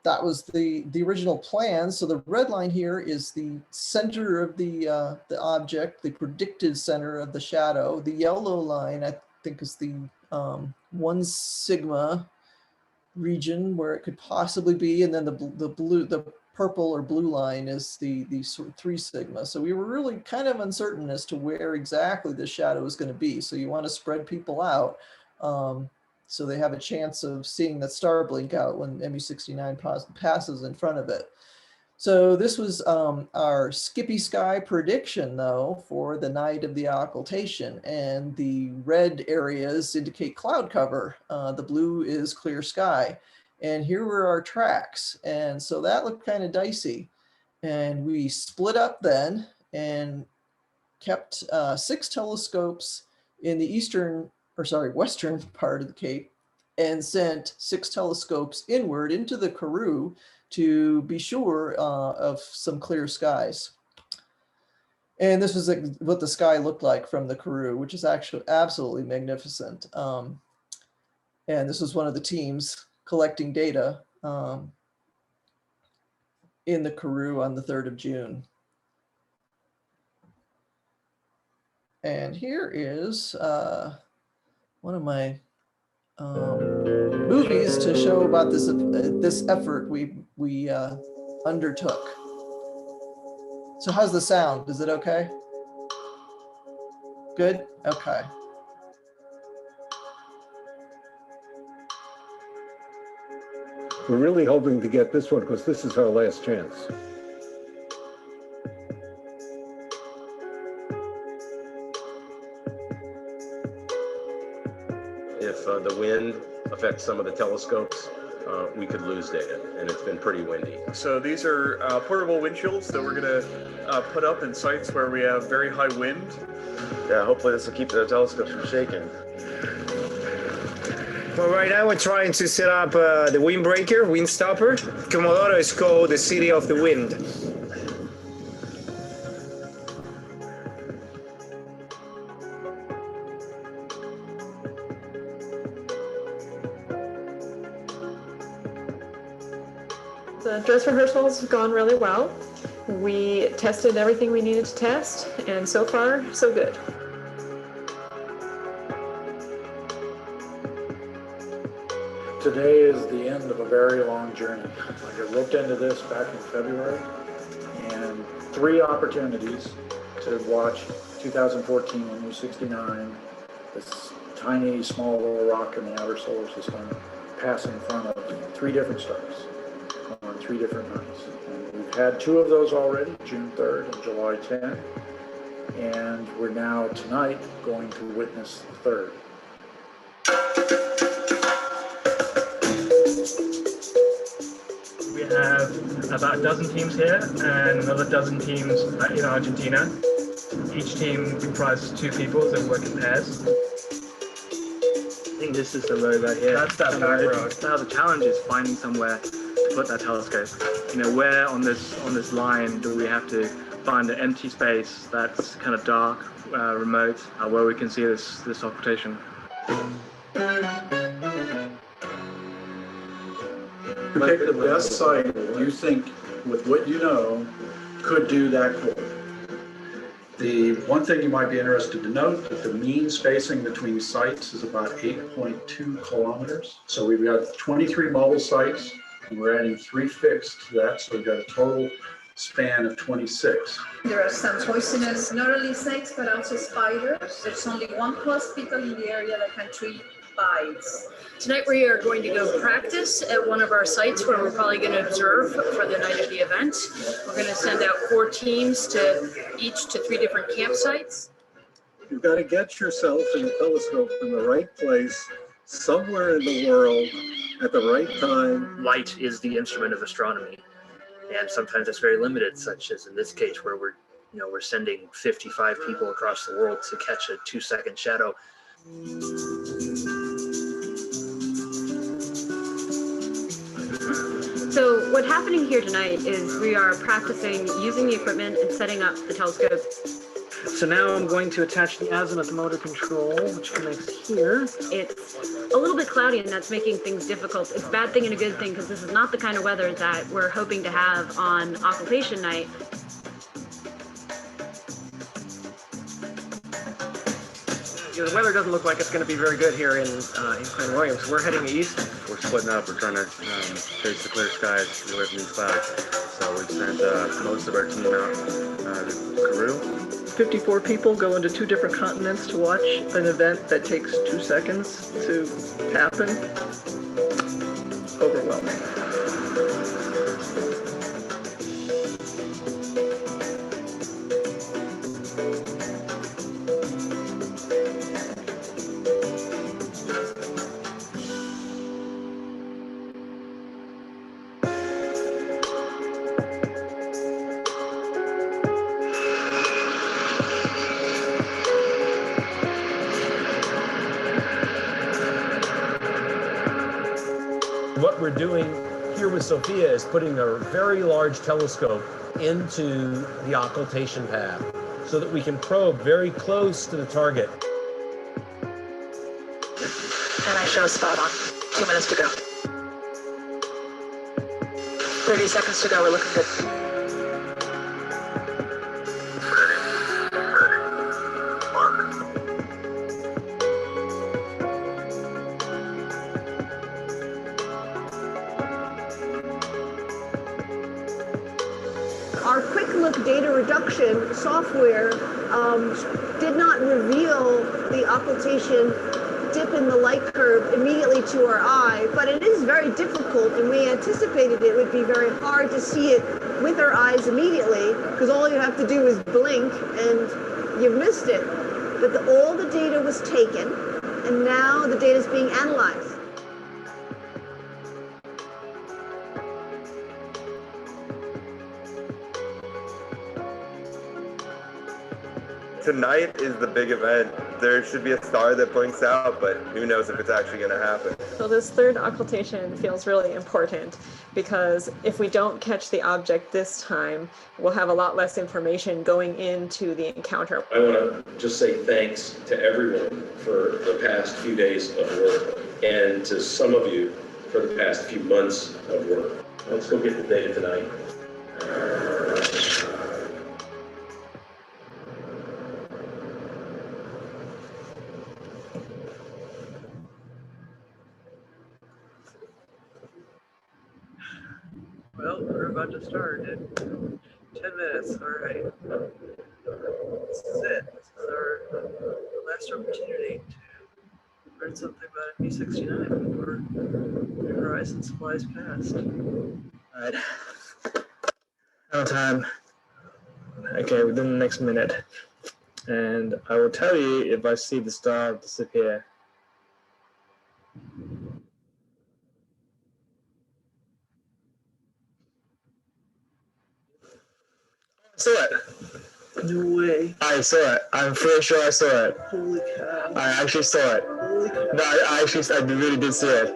that was the original plan. So the red line here is the center of the object, the predicted center of the shadow. The yellow line, I think, is the 1 sigma region where it could possibly be, and then the purple or blue line is the sort of 3 sigma. So we were really kind of uncertain as to where exactly the shadow is going to be. So you want to spread people out. So they have a chance of seeing that star blink out when MU69 passes in front of it. So this was our Skippy Sky prediction, though, for the night of the occultation. And the red areas indicate cloud cover. The blue is clear sky. And here were our tracks. And so that looked kind of dicey. And we split up then and kept 6 telescopes in the western part of the Cape, and sent 6 telescopes inward into the Karoo to be sure of some clear skies. And this was like what the sky looked like from the Karoo, which is actually absolutely magnificent. And this was one of the teams collecting data in the Karoo on the 3rd of June. And here is one of my movies to show about this effort we undertook. So how's the sound? Is it okay? Good? Okay. We're really hoping to get this one because this is our last chance. If the wind affects some of the telescopes, we could lose data, and it's been pretty windy. So these are portable wind shields that we're going to put up in sites where we have very high wind. Yeah, hopefully this will keep the telescopes from shaking. Well, right now we're trying to set up the windbreaker, wind stopper. Comodoro is called the city of the wind. The dress rehearsals have gone really well. We tested everything we needed to test, and so far, so good. Today is the end of a very long journey. Like I looked into this back in February, and 3 opportunities to watch 2014 and U69, this tiny, small little rock in the outer solar system, pass in front of 3 different stars on 3 different nights. And we've had 2 of those already, June 3rd and July 10th, and we're now tonight going to witness the 3rd. We have about a dozen teams here and another dozen teams in Argentina. Each team comprises 2 people that work in pairs. I think this is the road right here. That's that back road. Now the challenge is finding somewhere to put that telescope. Where on this line do we have to find an empty space that's kind of dark, remote, where we can see this occultation. Pick the best site you think, with what you know, could do that core. The one thing you might be interested to note that the mean spacing between sites is about 8.2 kilometers. So we've got 23 mobile sites, and we're adding 3 fixed to that, so we've got a total span of 26. There are some poisonous, not only snakes, but also spiders. There's only 1 hospital in the area that can treat bites. Tonight we are going to go practice at one of our sites where we're probably going to observe for the night of the event. We're going to send out 4 teams each to 3 different campsites. You've got to get yourself and the telescope in the right place, somewhere in the world, at the right time. Light is the instrument of astronomy, and sometimes it's very limited, such as in this case where we're sending 55 people across the world to catch a 2-second shadow. So what's happening here tonight is we are practicing using the equipment and setting up the telescope. So now I'm going to attach the azimuth motor control, which connects here. It's a little bit cloudy, and that's making things difficult. It's a bad thing and a good thing, because this is not the kind of weather that we're hoping to have on occultation night. The weather doesn't look like it's going to be very good here in Clan Williams. We're heading east. We're splitting up. We're trying to chase the clear skies, get away from these clouds. So we've sent most of our team out to Karoo. 54 people go into 2 different continents to watch an event that takes 2 seconds to happen. Overwhelming. What we're doing here with Sophia is putting a very large telescope into the occultation path. so that we can probe very close to the target. And I show spot on. 2 minutes to go. 30 seconds to go. We're looking good. Our quick look data reduction software did not reveal the occultation dip in the light curve immediately to our eye, but it is very difficult, and we anticipated it would be very hard to see it with our eyes immediately, because all you have to do is blink and you've missed it. But all the data was taken, and now the data is being analyzed. Tonight is the big event. There should be a star that blinks out, but who knows if it's actually going to happen. So this third occultation feels really important because if we don't catch the object this time, we'll have a lot less information going into the encounter. I want to just say thanks to everyone for the past few days of work and to some of you for the past few months of work. Let's go get the data tonight. Well, we're about to start in 10 minutes. All right. This is it. This is our last opportunity to learn something about B69 before New Horizons flies past. All right. Now time. Okay, within the next minute. And I will tell you if I see the star disappear. I saw it. No way. I saw it. I'm pretty sure I saw it. Holy cow. I actually saw it. Holy cow. No, I really did see it.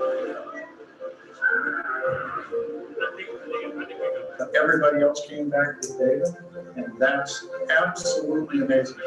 Everybody else came back with data, and that's absolutely amazing.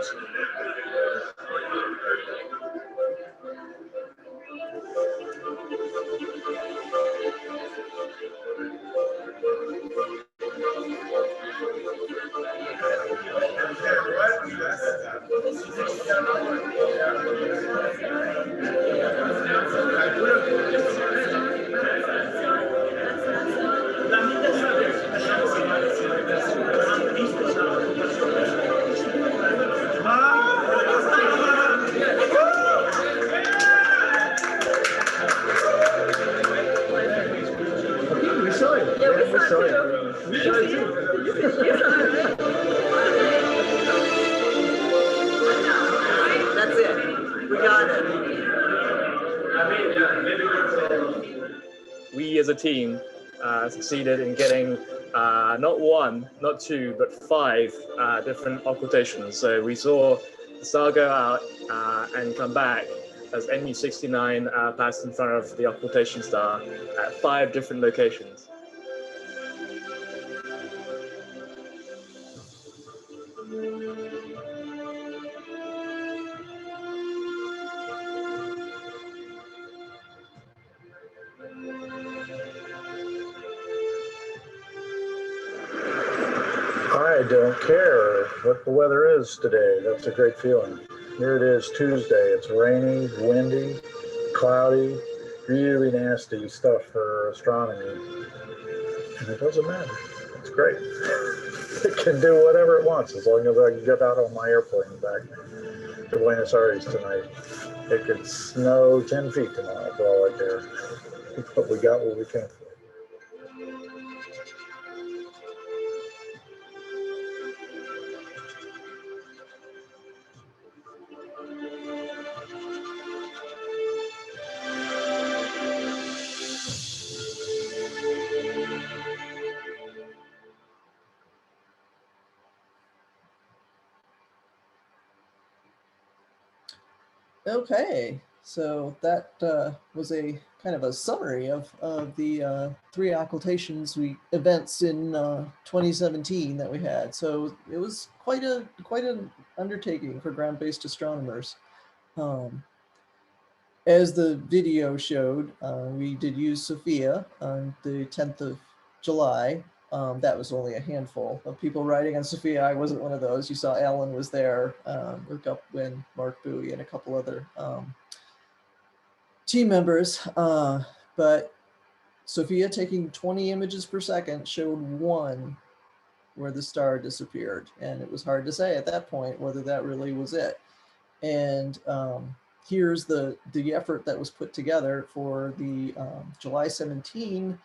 We saw it. Yeah, we saw it too. We saw it too. That's it. We got it. We as a team succeeded in getting not one, not two, but 5 different occultations. So we saw the star go out and come back as MU69 passed in front of the occultation star at 5 different locations. I don't care what the weather is today. That's a great feeling. Here it is Tuesday. It's rainy, windy, cloudy, really nasty stuff for astronomy. And it doesn't matter. It's great. It can do whatever it wants as long as I can get out on my airplane back to Buenos Aires tonight. It could snow 10 feet tomorrow for all I care. But we got what we came for. Okay, So that was a kind of a summary of the 3 occultations events in 2017 that we had. So it was quite an undertaking for ground-based astronomers. As the video showed, we did use Sophia on the 10th of July. That was only a handful of people riding on Sophia. I wasn't one of those. You saw Alan was there, when Mark Bowie and a couple other team members. But Sophia taking 20 images per second showed one where the star disappeared. And it was hard to say at that point whether that really was it. And here's the effort that was put together for the July 17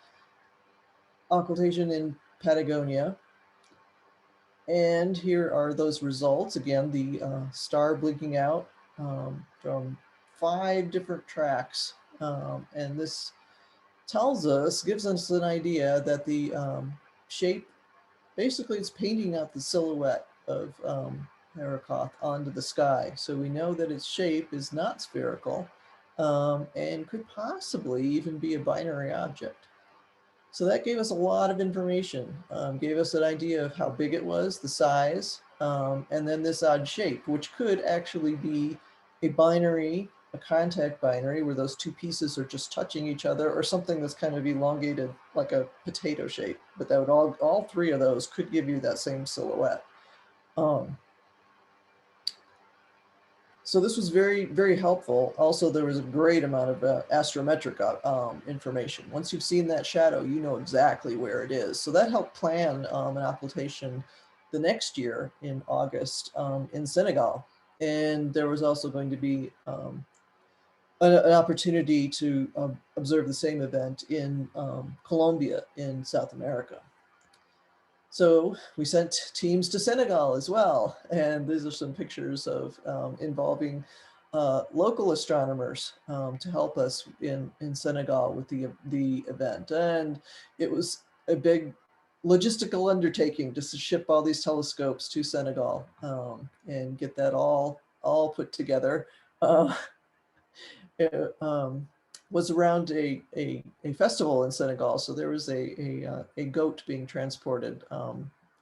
occultation in Patagonia. And here are those results. Again, the star blinking out from 5 different tracks. And this gives us an idea that the shape, basically it's painting out the silhouette of Arrokoth onto the sky. So we know that its shape is not spherical and could possibly even be a binary object. So that gave us a lot of information, gave us an idea of how big it was, the size, and then this odd shape, which could actually be a binary, a contact binary, where those 2 pieces are just touching each other, or something that's kind of elongated like a potato shape. But that would all 3 of those could give you that same silhouette. So this was very, very helpful. Also, there was a great amount of astrometric information. Once you've seen that shadow, you know exactly where it is. So that helped plan an occultation the next year in August in Senegal. And there was also going to be an opportunity to observe the same event in Colombia in South America. So we sent teams to Senegal as well. And these are some pictures of involving local astronomers to help us in Senegal with the event. And it was a big logistical undertaking just to ship all these telescopes to Senegal and get that all put together. It was around a festival in Senegal, so there was a goat being transported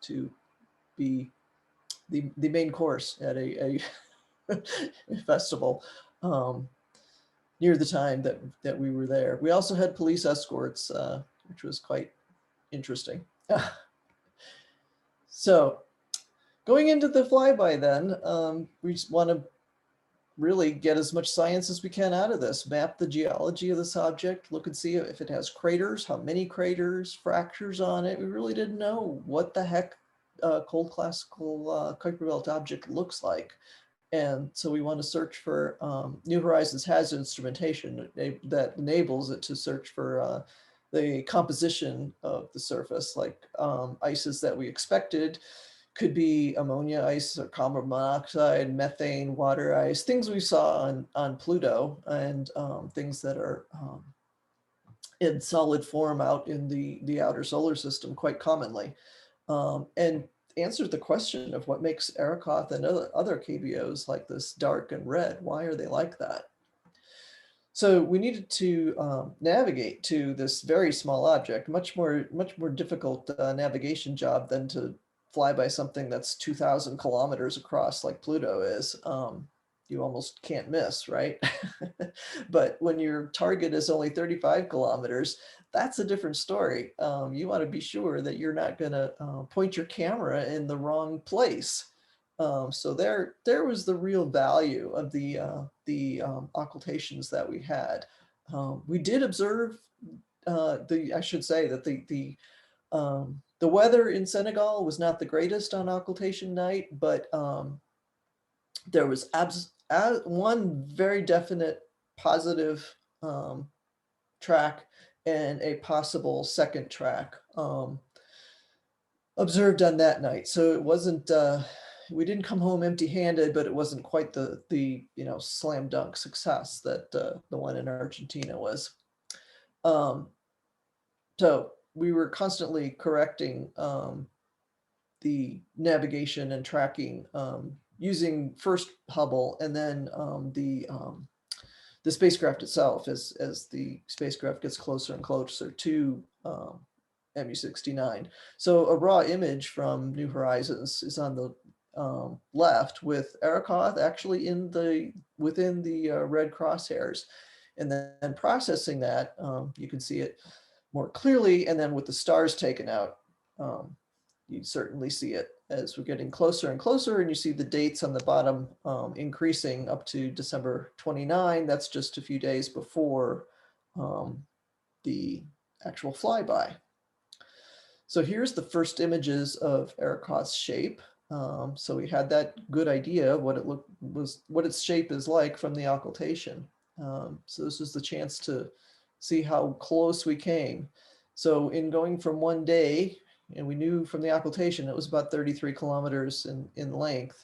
to be the main course at a festival near the time that we were there. We also had police escorts, which was quite interesting. So going into the flyby then, we just want to really get as much science as we can out of this, map the geology of this object, look and see if it has craters, how many craters, fractures on it. We really didn't know what the heck cold classical Kuiper Belt object looks like. And so we want to search for, New Horizons has instrumentation that enables it to search for the composition of the surface, like ices that we expected. Could be ammonia ice or carbon monoxide, methane, water ice, things we saw on Pluto, and things that are in solid form out in the outer solar system quite commonly. And answers the question of what makes Arrokoth and other KBOs like this dark and red. Why are they like that? So we needed to navigate to this very small object, much more difficult navigation job than to fly by something that's 2,000 kilometers across like Pluto is. You almost can't miss, right? But when your target is only 35 kilometers, that's a different story. You want to be sure that you're not going to point your camera in the wrong place. So there was the real value of the occultations that we had. We did observe I should say that the weather in Senegal was not the greatest on occultation night, but there was one very definite positive track and a possible second track observed on that night. So it wasn't, we didn't come home empty-handed, but it wasn't quite the slam dunk success that the one in Argentina was. So we were constantly correcting the navigation and tracking using first Hubble and then the spacecraft itself, as the spacecraft gets closer and closer to MU69. So a raw image from New Horizons is on the left, with Arakoth actually within the red crosshairs, and then processing that, you can see it more clearly, and then with the stars taken out, you certainly see it as we're getting closer and closer, and you see the dates on the bottom increasing up to December 29. That's just a few days before the actual flyby. So here's the first images of Arakoth's shape. So we had that good idea of what its shape is like from the occultation. So this was the chance to see how close we came. So in going from one day, and we knew from the occultation it was about 33 kilometers in length,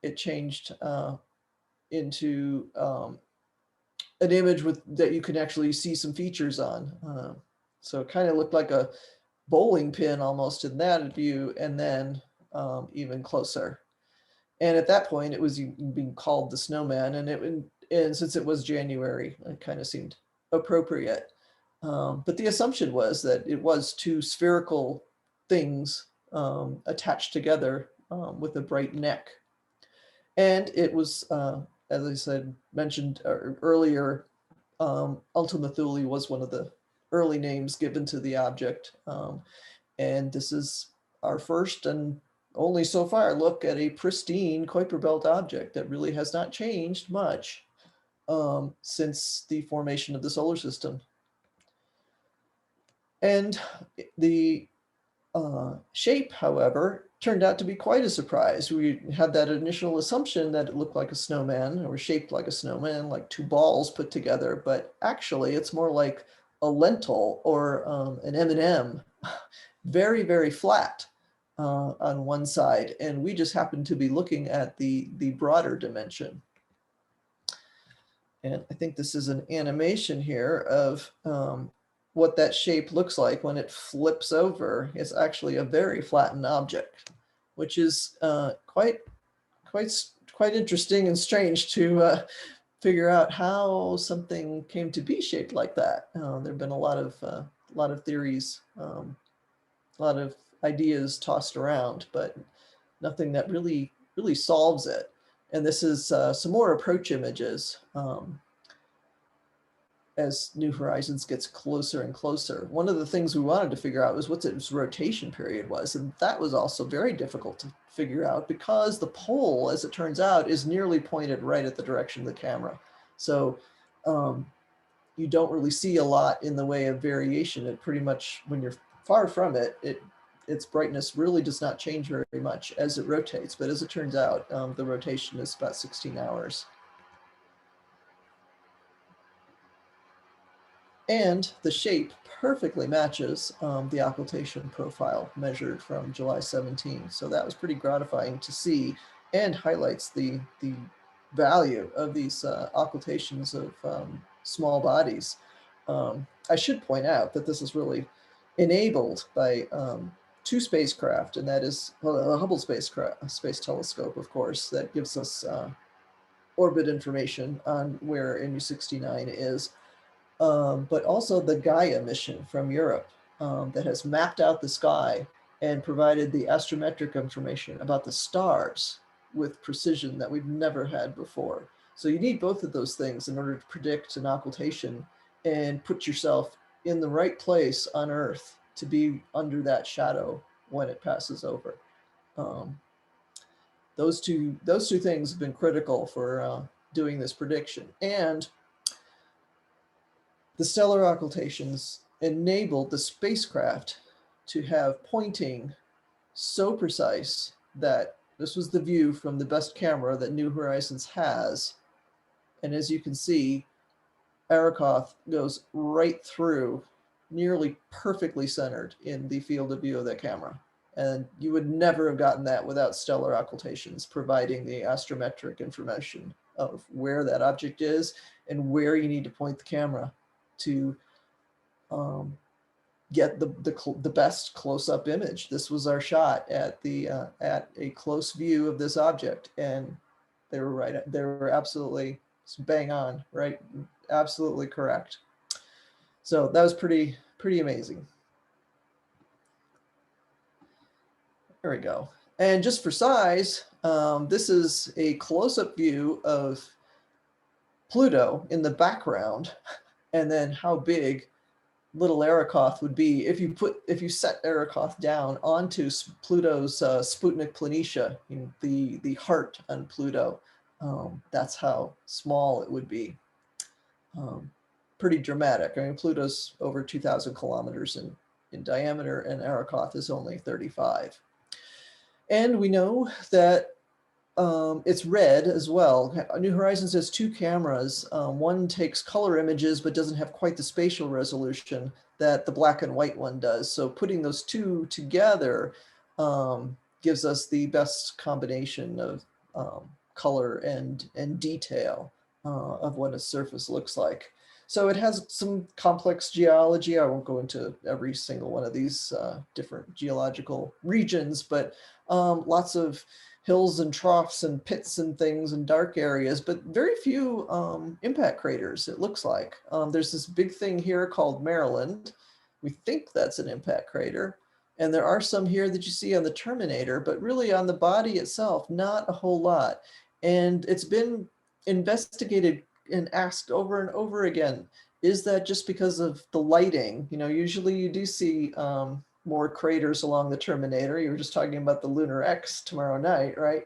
it changed into an image that you can actually see some features on. So it kind of looked like a bowling pin almost in that view, and then even closer. And at that point, it was being called the snowman, and since it was January, it kind of seemed appropriate. But the assumption was that it was two spherical things attached together with a bright neck. And it was, as I said, mentioned earlier, Ultima Thule was one of the early names given to the object. And this is our first and only so far look at a pristine Kuiper Belt object that really has not changed much since the formation of the solar system. And the shape, however, turned out to be quite a surprise. We had that initial assumption that it looked like a snowman, or shaped like a snowman, like two balls put together, but actually it's more like a lentil or an M&M, very, very flat on one side. And we just happened to be looking at the broader dimension. And I think this is an animation here of what that shape looks like when it flips over. It's actually a very flattened object, which is quite interesting and strange to figure out how something came to be shaped like that. There have been a lot of theories, a lot of ideas tossed around, but nothing that really solves it. And this is some more approach images as New Horizons gets closer and closer. One of the things we wanted to figure out was what its rotation period was. And that was also very difficult to figure out because the pole, as it turns out, is nearly pointed right at the direction of the camera. So you don't really see a lot in the way of variation. It pretty much, when you're far from it, its brightness really does not change very much as it rotates. But as it turns out, the rotation is about 16 hours. And the shape perfectly matches the occultation profile measured from July 17. So that was pretty gratifying to see, and highlights the value of these occultations of small bodies. I should point out that this is really enabled by two spacecraft, and that is a Hubble space telescope, of course, that gives us orbit information on where MU69 is. But also the Gaia mission from Europe that has mapped out the sky and provided the astrometric information about the stars with precision that we've never had before. So you need both of those things in order to predict an occultation and put yourself in the right place on Earth to be under that shadow when it passes over. Those two things have been critical for doing this prediction. And the stellar occultations enabled the spacecraft to have pointing so precise that this was the view from the best camera that New Horizons has. And as you can see, Arakoth goes right through, nearly perfectly centered in the field of view of that camera. And you would never have gotten that without stellar occultations providing the astrometric information of where that object is and where you need to point the camera to get the best close-up image. This was our shot at a close view of this object, and they were right. They were absolutely It's bang on, right? Absolutely correct. So that was pretty amazing. There we go. And just for size, this is a close-up view of Pluto in the background, and then how big little Arrokoth would be if you set Arrokoth down onto Pluto's Sputnik Planitia, the heart on Pluto. That's how small it would be. Pretty dramatic. I mean, Pluto's over 2,000 kilometers in diameter, and Arrokoth is only 35. And we know that it's red as well. New Horizons has two cameras. One takes color images but doesn't have quite the spatial resolution that the black and white one does. So putting those two together gives us the best combination of color and detail of what a surface looks like. So it has some complex geology. I won't go into every single one of these different geological regions, but lots of hills and troughs and pits and things and dark areas, but very few impact craters, it looks like. There's this big thing here called Maryland. We think that's an impact crater. And there are some here that you see on the Terminator, but really on the body itself, not a whole lot. And it's been investigated and asked over and over again, is that just because of the lighting? You know, usually you do see more craters along the Terminator. You were just talking about the Lunar X tomorrow night, right?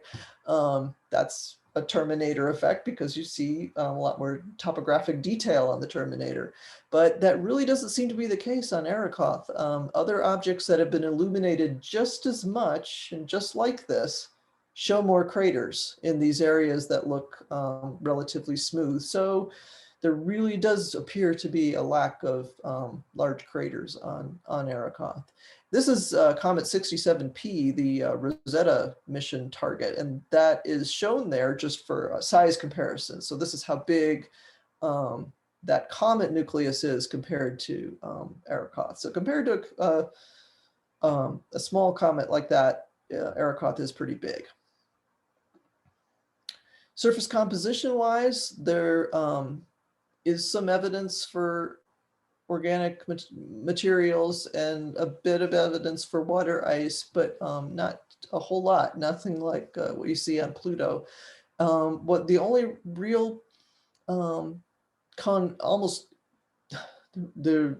That's a Terminator effect because you see a lot more topographic detail on the Terminator. But that really doesn't seem to be the case on Arrokoth. Other objects that have been illuminated just as much and just like this show more craters in these areas that look relatively smooth. So there really does appear to be a lack of large craters on Arrokoth. This is Comet 67P, the Rosetta mission target, and that is shown there just for a size comparison. So this is how big that comet nucleus is compared to Arrokoth. So compared to a small comet like that, Arrokoth is pretty big. Surface composition wise, there is some evidence for organic materials and a bit of evidence for water ice, but not a whole lot, nothing like what you see on Pluto. What the only real almost the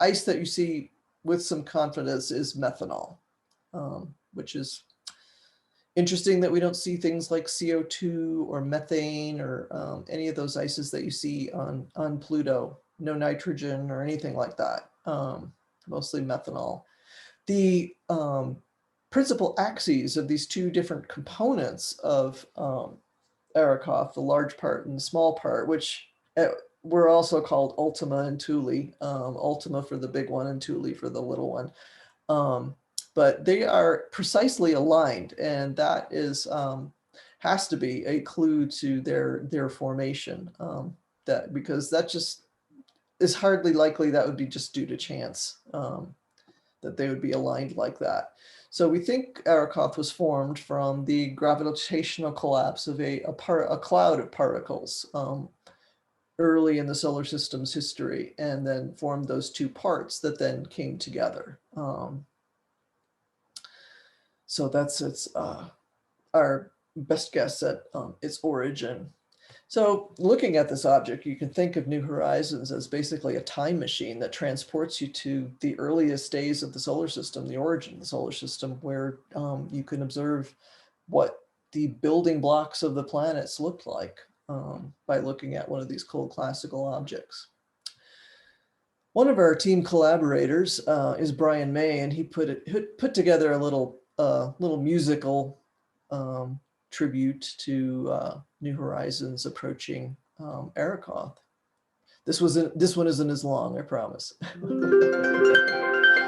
ice that you see with some confidence is methanol, which is interesting that we don't see things like CO2 or methane or any of those ices that you see on Pluto. No nitrogen or anything like that, mostly methanol. The principal axes of these two different components of Arrokoth, the large part and the small part, which were also called Ultima and Thule, Ultima for the big one and Thule for the little one. But they are precisely aligned, and that is has to be a clue to their formation. Because that just is hardly likely that would be just due to chance that they would be aligned like that. So we think Arrokoth was formed from the gravitational collapse of a cloud of particles early in the solar system's history, and then formed those two parts that then came together. So that's our best guess at its origin. So looking at this object, you can think of New Horizons as basically a time machine that transports you to the earliest days of the solar system, the origin of the solar system, where you can observe what the building blocks of the planets looked like by looking at one of these cold classical objects. One of our team collaborators is Brian May, and he put together a little musical tribute to New Horizons approaching Arrokoth. This one isn't as long, I promise.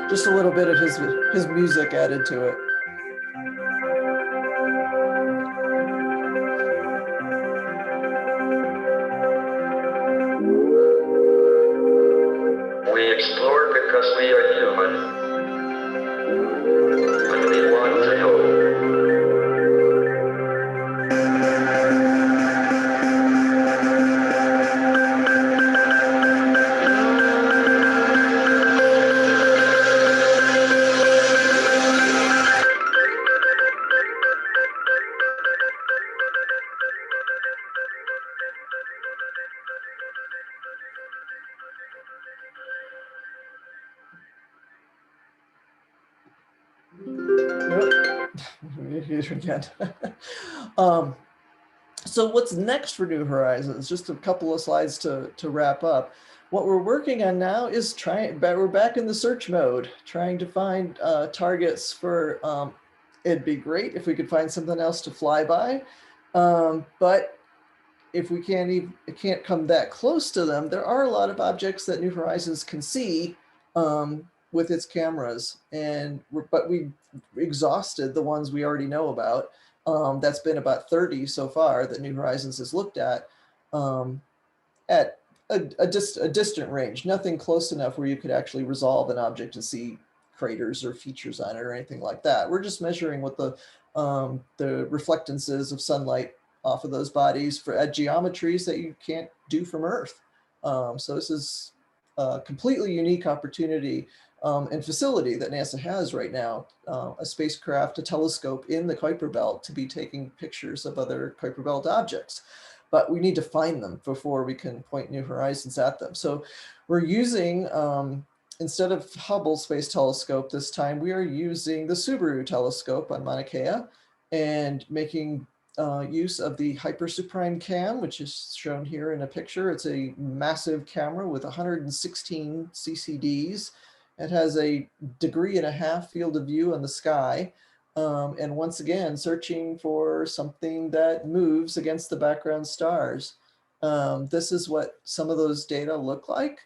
Just a little bit of his music added to it. We explore because we are human. When we want to know. again. So what's next for New Horizons? Just a couple of slides to wrap up. What we're working on now is we're back in the search mode, trying to find targets for, it'd be great if we could find something else to fly by. But if we can't come that close to them, there are a lot of objects that New Horizons can see with its cameras. But we exhausted the ones we already know about. That's been about 30 so far that New Horizons has looked at a distant range, nothing close enough where you could actually resolve an object to see craters or features on it or anything like that. We're just measuring what the reflectances of sunlight off of those bodies at geometries that you can't do from Earth. So this is a completely unique opportunity and facility that NASA has right now, a spacecraft, a telescope in the Kuiper Belt to be taking pictures of other Kuiper Belt objects. But we need to find them before we can point New Horizons at them. So we're using, instead of Hubble Space Telescope this time, we are using the Subaru telescope on Mauna Kea and making use of the hypersuprime cam, which is shown here in a picture. It's a massive camera with 116 CCDs. It has a 1.5 degree field of view on the sky. And once again, searching for something that moves against the background stars. This is what some of those data look like.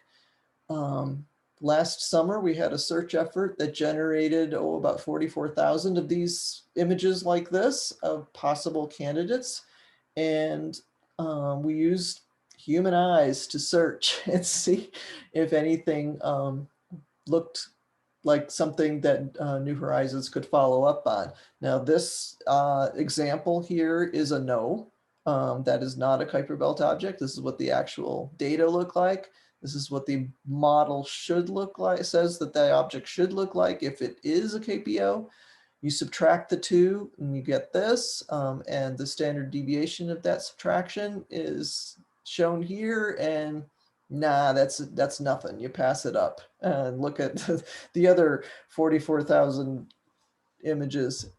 Last summer, we had a search effort that generated, about 44,000 of these images like this of possible candidates. And we used human eyes to search and see if anything looked like something that New Horizons could follow up on. Now this example here is a no. That is not a Kuiper Belt object. This is what the actual data look like. This is what the model should look like. It says that the object should look like if it is a KPO. You subtract the two and you get this, and the standard deviation of that subtraction is shown here, and nah, that's nothing. You pass it up and look at the other 44,000 images.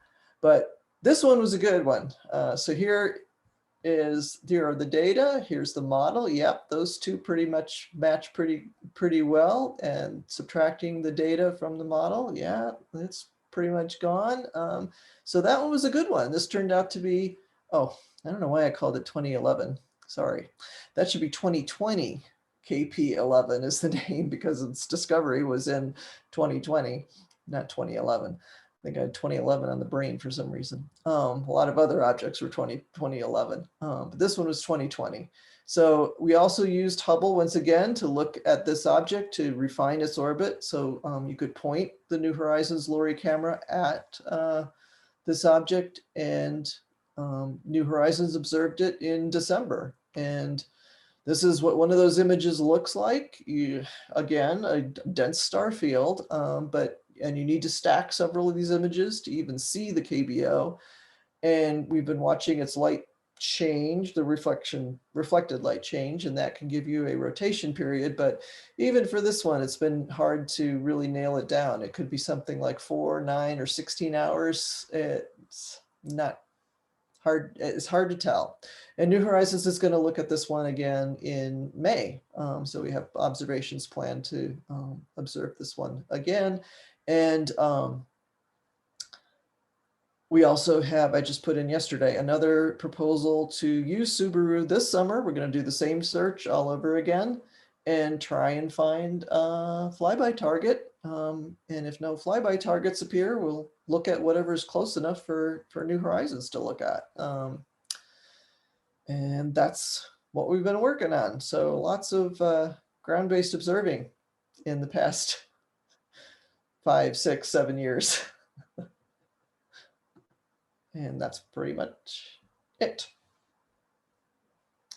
But this one was a good one. So here are the data. Here's the model. Yep, those two pretty much match pretty well. And subtracting the data from the model, yeah, it's pretty much gone. So that one was a good one. This turned out to be, oh, I don't know why I called it 2011. Sorry, that should be 2020. KP11 is the name because its discovery was in 2020, not 2011. I think I had 2011 on the brain for some reason. A lot of other objects were 2011, but this one was 2020. So we also used Hubble once again to look at this object to refine its orbit. So you could point the New Horizons LORRI camera at this object, and New Horizons observed it in December. And this is what one of those images looks like. Again, a dense star field, and you need to stack several of these images to even see the KBO. And we've been watching its light change, the reflected light change, and that can give you a rotation period. But even for this one, it's been hard to really nail it down. It could be something like 4, 9, or 16 hours. It's hard to tell. And New Horizons is going to look at this one again in May. So we have observations planned to observe this one again. And we also have, I just put in yesterday, another proposal to use Subaru this summer. We're going to do the same search all over again and try and find a flyby target. And if no flyby targets appear, we'll look at whatever's close enough for New Horizons to look at. And that's what we've been working on. So lots of ground-based observing in the past 5, 6, 7 years. And that's pretty much it.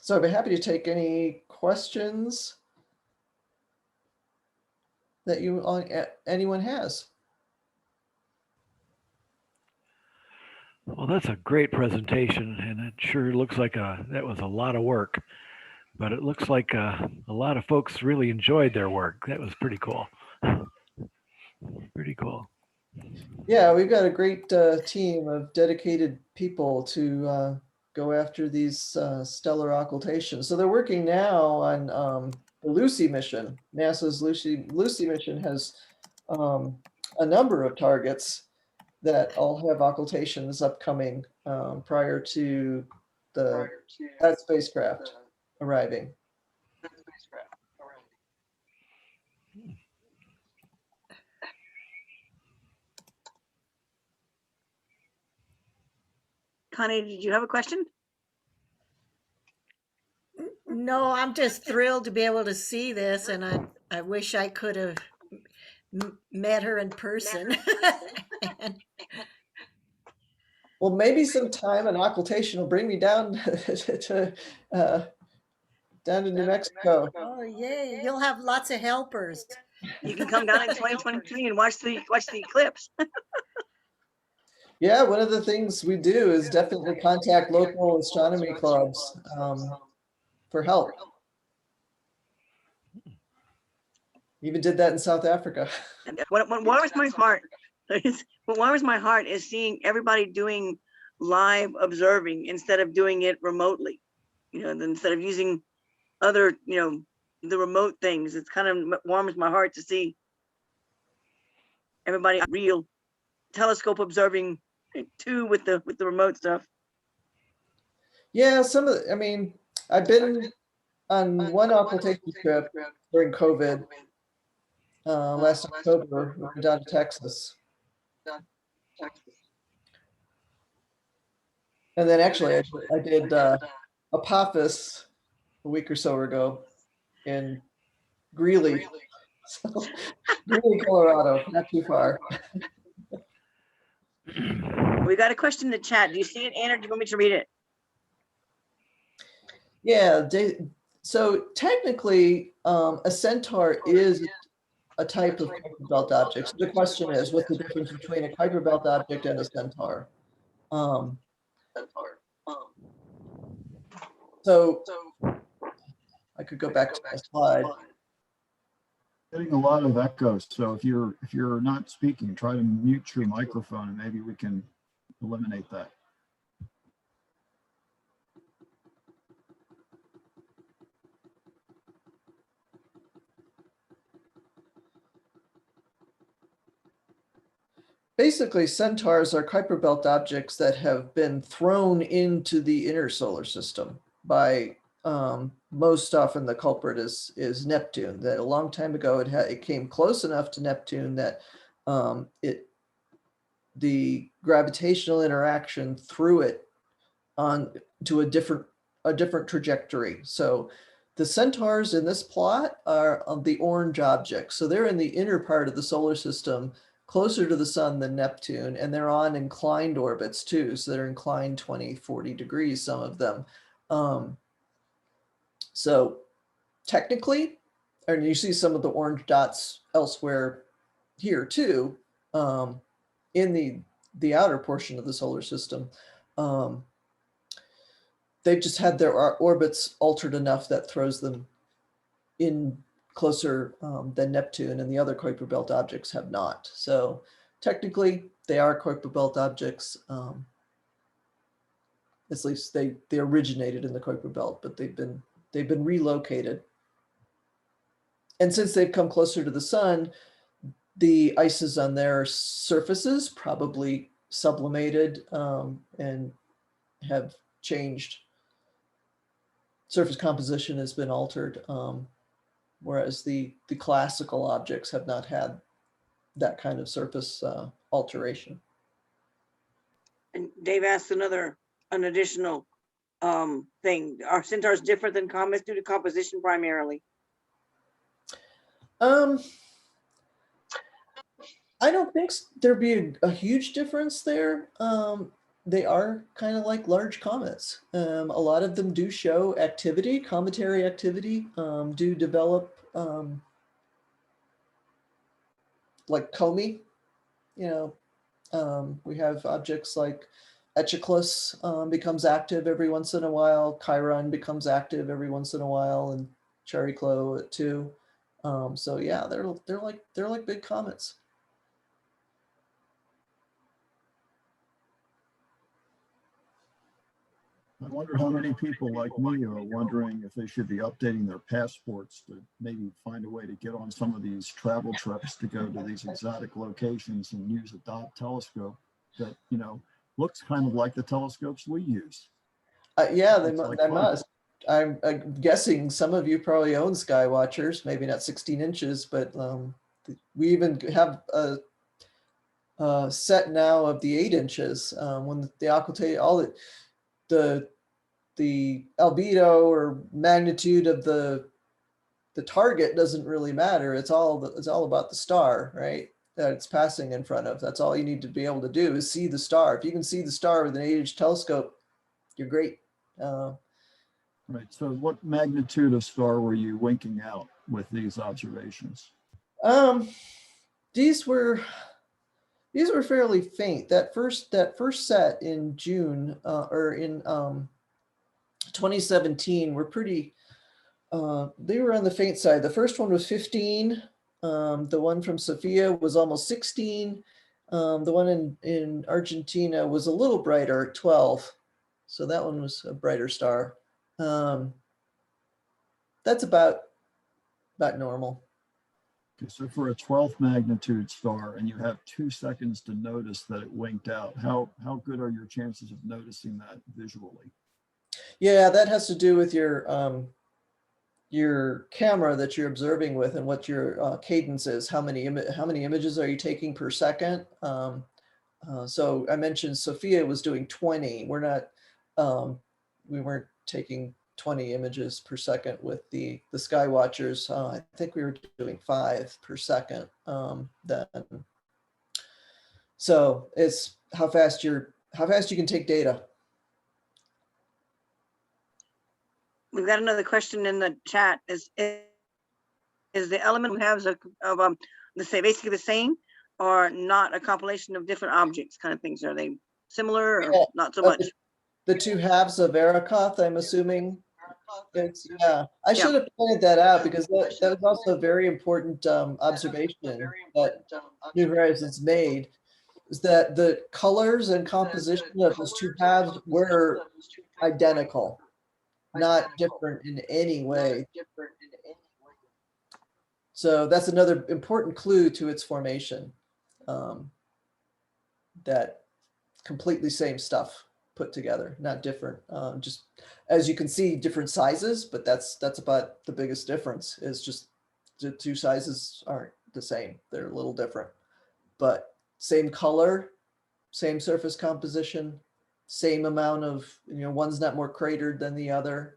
So I'd be happy to take any questions that anyone has. Well, that's a great presentation, and it sure looks like that was a lot of work. But it looks like a lot of folks really enjoyed their work. That was pretty cool. Pretty cool. Yeah, we've got a great team of dedicated people to go after these stellar occultations. So they're working now on the Lucy mission. NASA's Lucy mission has a number of targets that all have occultations upcoming prior to that spacecraft arriving. Connie, did you have a question? No, I'm just thrilled to be able to see this, and I wish I could have met her in person. And well, maybe sometime an occultation will bring me down to down to New Mexico. oh, yay! You'll have lots of helpers. You can come down in 2023 and watch the eclipse. Yeah, one of the things we do is definitely contact local astronomy clubs for help. Even did that in South Africa. What warms my heart, what warms my heart is seeing everybody doing live observing instead of doing it remotely. You know, instead of using other, you know, the remote things. It's kind of warms my heart to see everybody real telescope observing too with the remote stuff. Yeah, I mean, I've been on one occultation trip during COVID last October. We were down to Texas. And then actually I did Apophis a week or so ago in Greeley. So, Greeley, Colorado, not too far. We got a question in the chat. Do you see it, Anna, or do you want me to read it? Yeah, so technically a centaur is a type of Kuiper Belt object. So the question is, what's the difference between a Kuiper Belt object and a centaur? So I could go back to my slide. Getting a lot of echoes. So if you're not speaking, try to mute your microphone and maybe we can eliminate that. Basically, centaurs are Kuiper Belt objects that have been thrown into the inner solar system by most often the culprit is Neptune. That a long time ago it came close enough to Neptune that the gravitational interaction threw it on to a different trajectory. So the centaurs in this plot are the orange objects. So they're in the inner part of the solar system, closer to the sun than Neptune, and they're on inclined orbits too. So they're inclined 20, 40 degrees, some of them. So technically, and you see some of the orange dots elsewhere here too, in the outer portion of the solar system. They've just had their orbits altered enough that throws them in closer than Neptune, and the other Kuiper Belt objects have not. So technically, they are Kuiper Belt objects. At least they originated in the Kuiper Belt, but they've been relocated. And since they've come closer to the sun, the ices on their surfaces probably sublimated and have changed. Surface composition has been altered, whereas the classical objects have not had that kind of surface alteration. And Dave asked an additional thing. Are centaurs different than comets due to composition primarily? I don't think there'd be a huge difference there. They are kind of like large comets. A lot of them do show activity, cometary activity, do develop like Comey. You know, we have objects like Echeclus becomes active every once in a while. Chiron becomes active every once in a while, and Chariklo too. So yeah, they're like big comets. I wonder how many people like me are wondering if they should be updating their passports to maybe find a way to get on some of these travel trips to go to these exotic locations and use a Dot telescope that, you know, looks kind of like the telescopes we use. Yeah, they, It's like they fun. must. I'm guessing some of you probably own sky watchers, maybe not 16 inches, but we even have a set now of the 8 inches. When the occultate, all the albedo or magnitude of the target doesn't really matter. It's all about the star, right? That it's passing in front of. That's all you need to be able to do is see the star. If you can see the star with an 8-inch telescope, you're great. Right. So what magnitude of star were you winking out with these observations? These were fairly faint. That first set in June or in 2017 were pretty. They were on the faint side. The first one was 15. The one from Sofia was almost 16. The one in Argentina was a little brighter, 12. So that one was a brighter star. That's about normal. Okay, so for a 12th magnitude star and you have 2 seconds to notice that it winked out, how good are your chances of noticing that visually? Yeah, that has to do with your camera that you're observing with and what your cadence is. How many images are you taking per second? So I mentioned Sophia was doing 20. We're not, we weren't taking 20 images per second with the Sky Watchers. I think we were doing 5 per second then. So it's how fast you can take data. We've got another question in the chat. Is the element we have of let's say basically the same or not a compilation of different objects kind of things? Are they similar or not so much? The 2 halves of Arakoth, I'm assuming. I should have pointed that out because that was also a very important observation that New Horizons made, is that the colors and composition of those 2 halves were identical, not different in any way. So that's another important clue to its formation, that completely same stuff put together, not different. Just as you can see, different sizes, but that's about the biggest difference. Is just the 2 sizes aren't the same; they're a little different, but same color, same surface composition, same amount of, one's not more cratered than the other.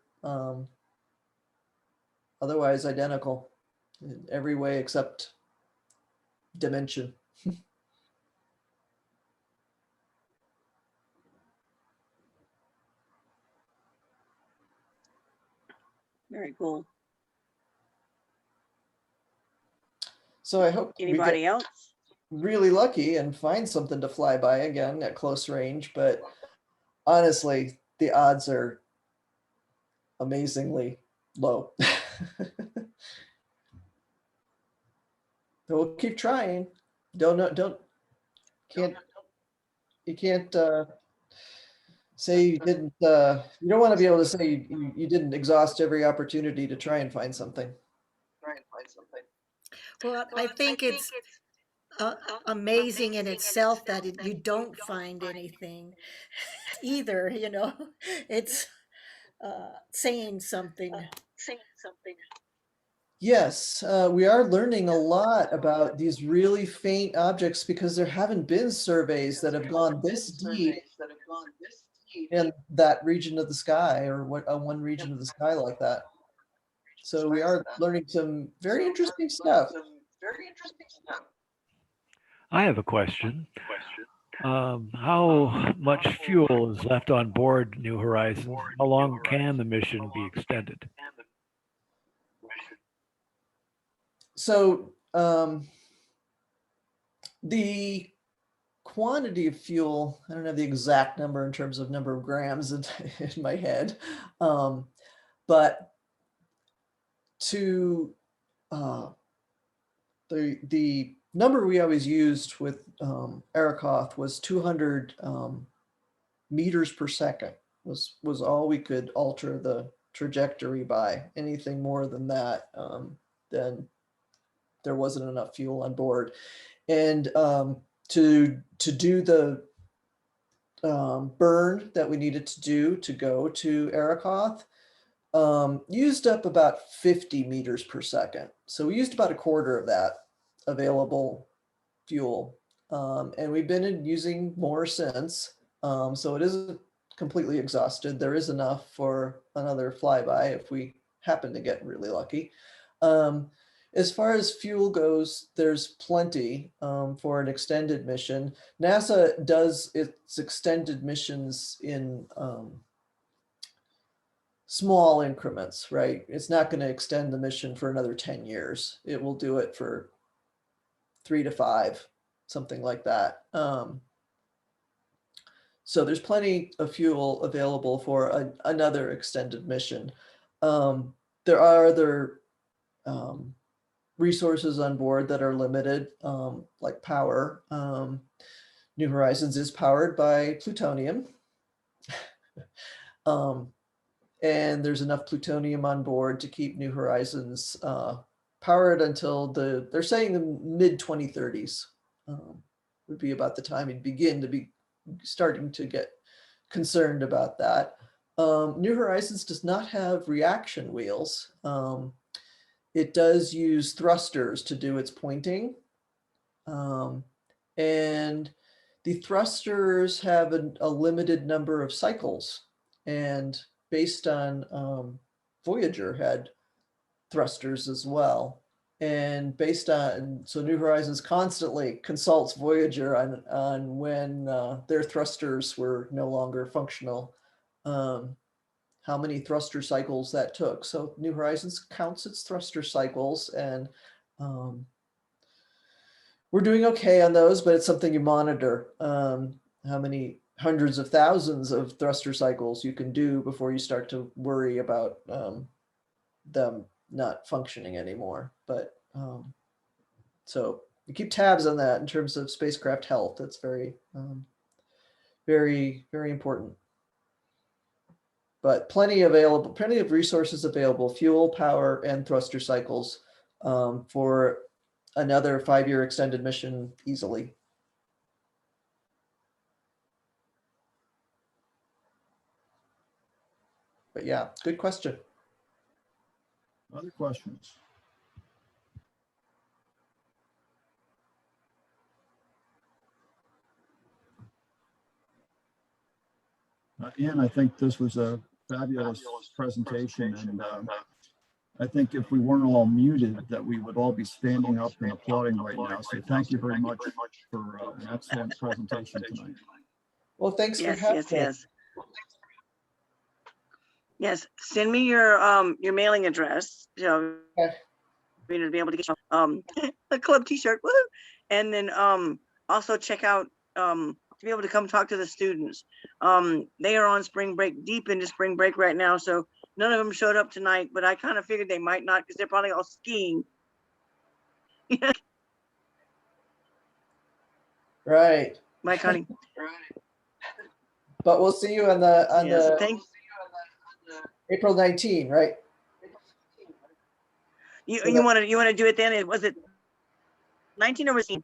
Otherwise, identical in every way except dimension. Very cool. So I hope anybody else really lucky and find something to fly by again at close range, but honestly, the odds are amazingly low. We'll keep trying. You can't say you didn't, you don't want to be able to say you didn't exhaust every opportunity to try and find something. Well, I think it's amazing in itself that you don't find anything either, it's saying something. Yes, we are learning a lot about these really faint objects because there haven't been surveys that have gone this deep in that region of the sky, or one region of the sky like that. So we are learning some very interesting stuff. I have a question. How much fuel is left on board New Horizons? How long can the mission be extended? So the quantity of fuel, I don't have the exact number in terms of number of grams in my head, but to the number we always used with Arakoth was 200 meters per second. was all we could alter the trajectory by. Anything more than that, then there wasn't enough fuel on board. And to do the burn that we needed to do to go to Arakoth, used up about 50 meters per second. So we used about a quarter of that available fuel. And we've been using more since. So it isn't completely exhausted. There is enough for another flyby if we happen to get really lucky. As far as fuel goes, there's plenty for an extended mission. NASA does its extended missions in small increments, right? It's not going to extend the mission for another 10 years. It will do it for 3 to 5, something like that. So there's plenty of fuel available for another extended mission. There are other resources on board that are limited, like power. New Horizons is powered by plutonium. And there's enough plutonium on board to keep New Horizons powered until they're saying the mid 2030s would be about the time you'd begin to be starting to get concerned about that. New Horizons does not have reaction wheels. It does use thrusters to do its pointing. And the thrusters have a limited number of cycles. And based on Voyager had thrusters as well. And based on, so New Horizons constantly consults Voyager on when their thrusters were no longer functional, how many thruster cycles that took. So New Horizons counts its thruster cycles, and we're doing okay on those, but it's something you monitor, how many hundreds of thousands of thruster cycles you can do before you start to worry about them not functioning anymore. But so you keep tabs on that in terms of spacecraft health. That's very, very, very important. But plenty of resources available, fuel, power, and thruster cycles for another 5-year extended mission easily. But yeah, good question. Other questions? Ian, I think this was a fabulous presentation, and I think if we weren't all muted, that we would all be standing up and applauding right now. So thank you very much for an excellent presentation tonight. Well, thanks for having me. Yes, send me your mailing address, so for you to be able to get a club T-shirt, woo! And then also check out to be able to come talk to the students. They are on spring break, deep into spring break right now, so none of them showed up tonight. But I kind of figured they might not because they're probably all skiing. Right. Mike, honey. But we'll see you on the April 19, right? You want to do it then? Was it 19 or was it?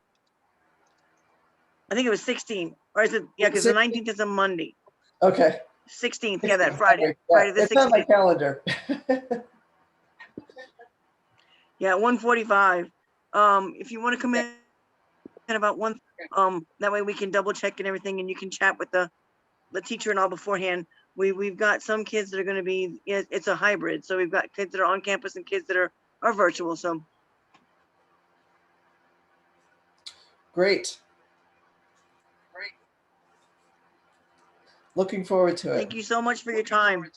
I think it was 16, or is it? Yeah, because the 19th is a Monday. Okay. 16th, yeah, that Friday. Yeah, Friday the 16th. it's on my calendar. Yeah, 1:45. If you want to come in at about 1, that way we can double check and everything, and you can chat with the teacher and all beforehand. We've got some kids that are going to be, it's a hybrid, so we've got kids that are on campus and kids that are virtual. So great. Looking forward to it. Thank you so much for your time.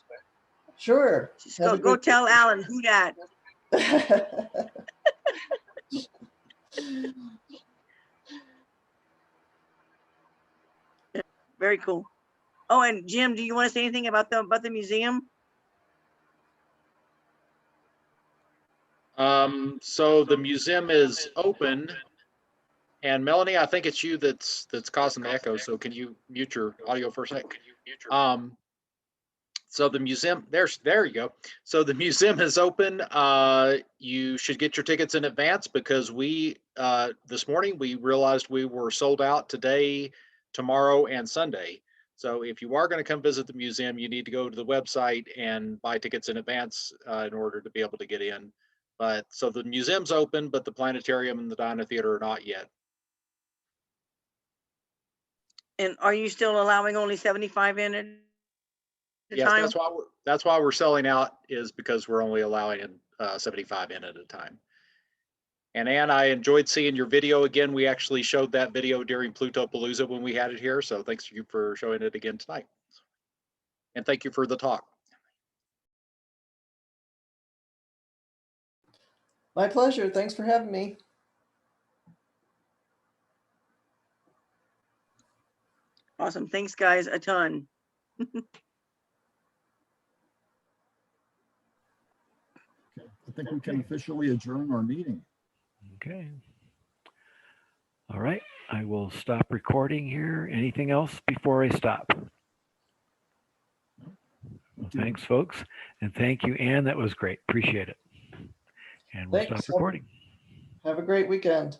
Sure. Just go tell Alan who that. Very cool. Oh, and Jim, do you want to say anything about the museum? So the museum is open, and Melanie, I think it's you that's causing the echo. So can you mute your audio for a sec? So the museum, there you go. So the museum is open. You should get your tickets in advance because we, this morning, we realized we were sold out today, tomorrow, and Sunday. So if you are going to come visit the museum, you need to go to the website and buy tickets in advance in order to be able to get in. But so the museum's open, but the planetarium and the Dino Theater are not yet. And are you still allowing only 75 in at a Yes, time? that's why we're selling out, is because we're only allowing 75 in at a time. And Ann, I enjoyed seeing your video again. We actually showed that video during Plutopalooza when we had it here. So thanks you for showing it again tonight. And thank you for the talk. My pleasure. Thanks for having me. Awesome. Thanks, guys, a ton. I think we can officially adjourn our meeting. Okay. All right. I will stop recording here. Anything else before I stop? Well, thanks, folks. And thank you, Ann. That was great. Appreciate it. And we'll Thanks. stop recording. Have a great weekend.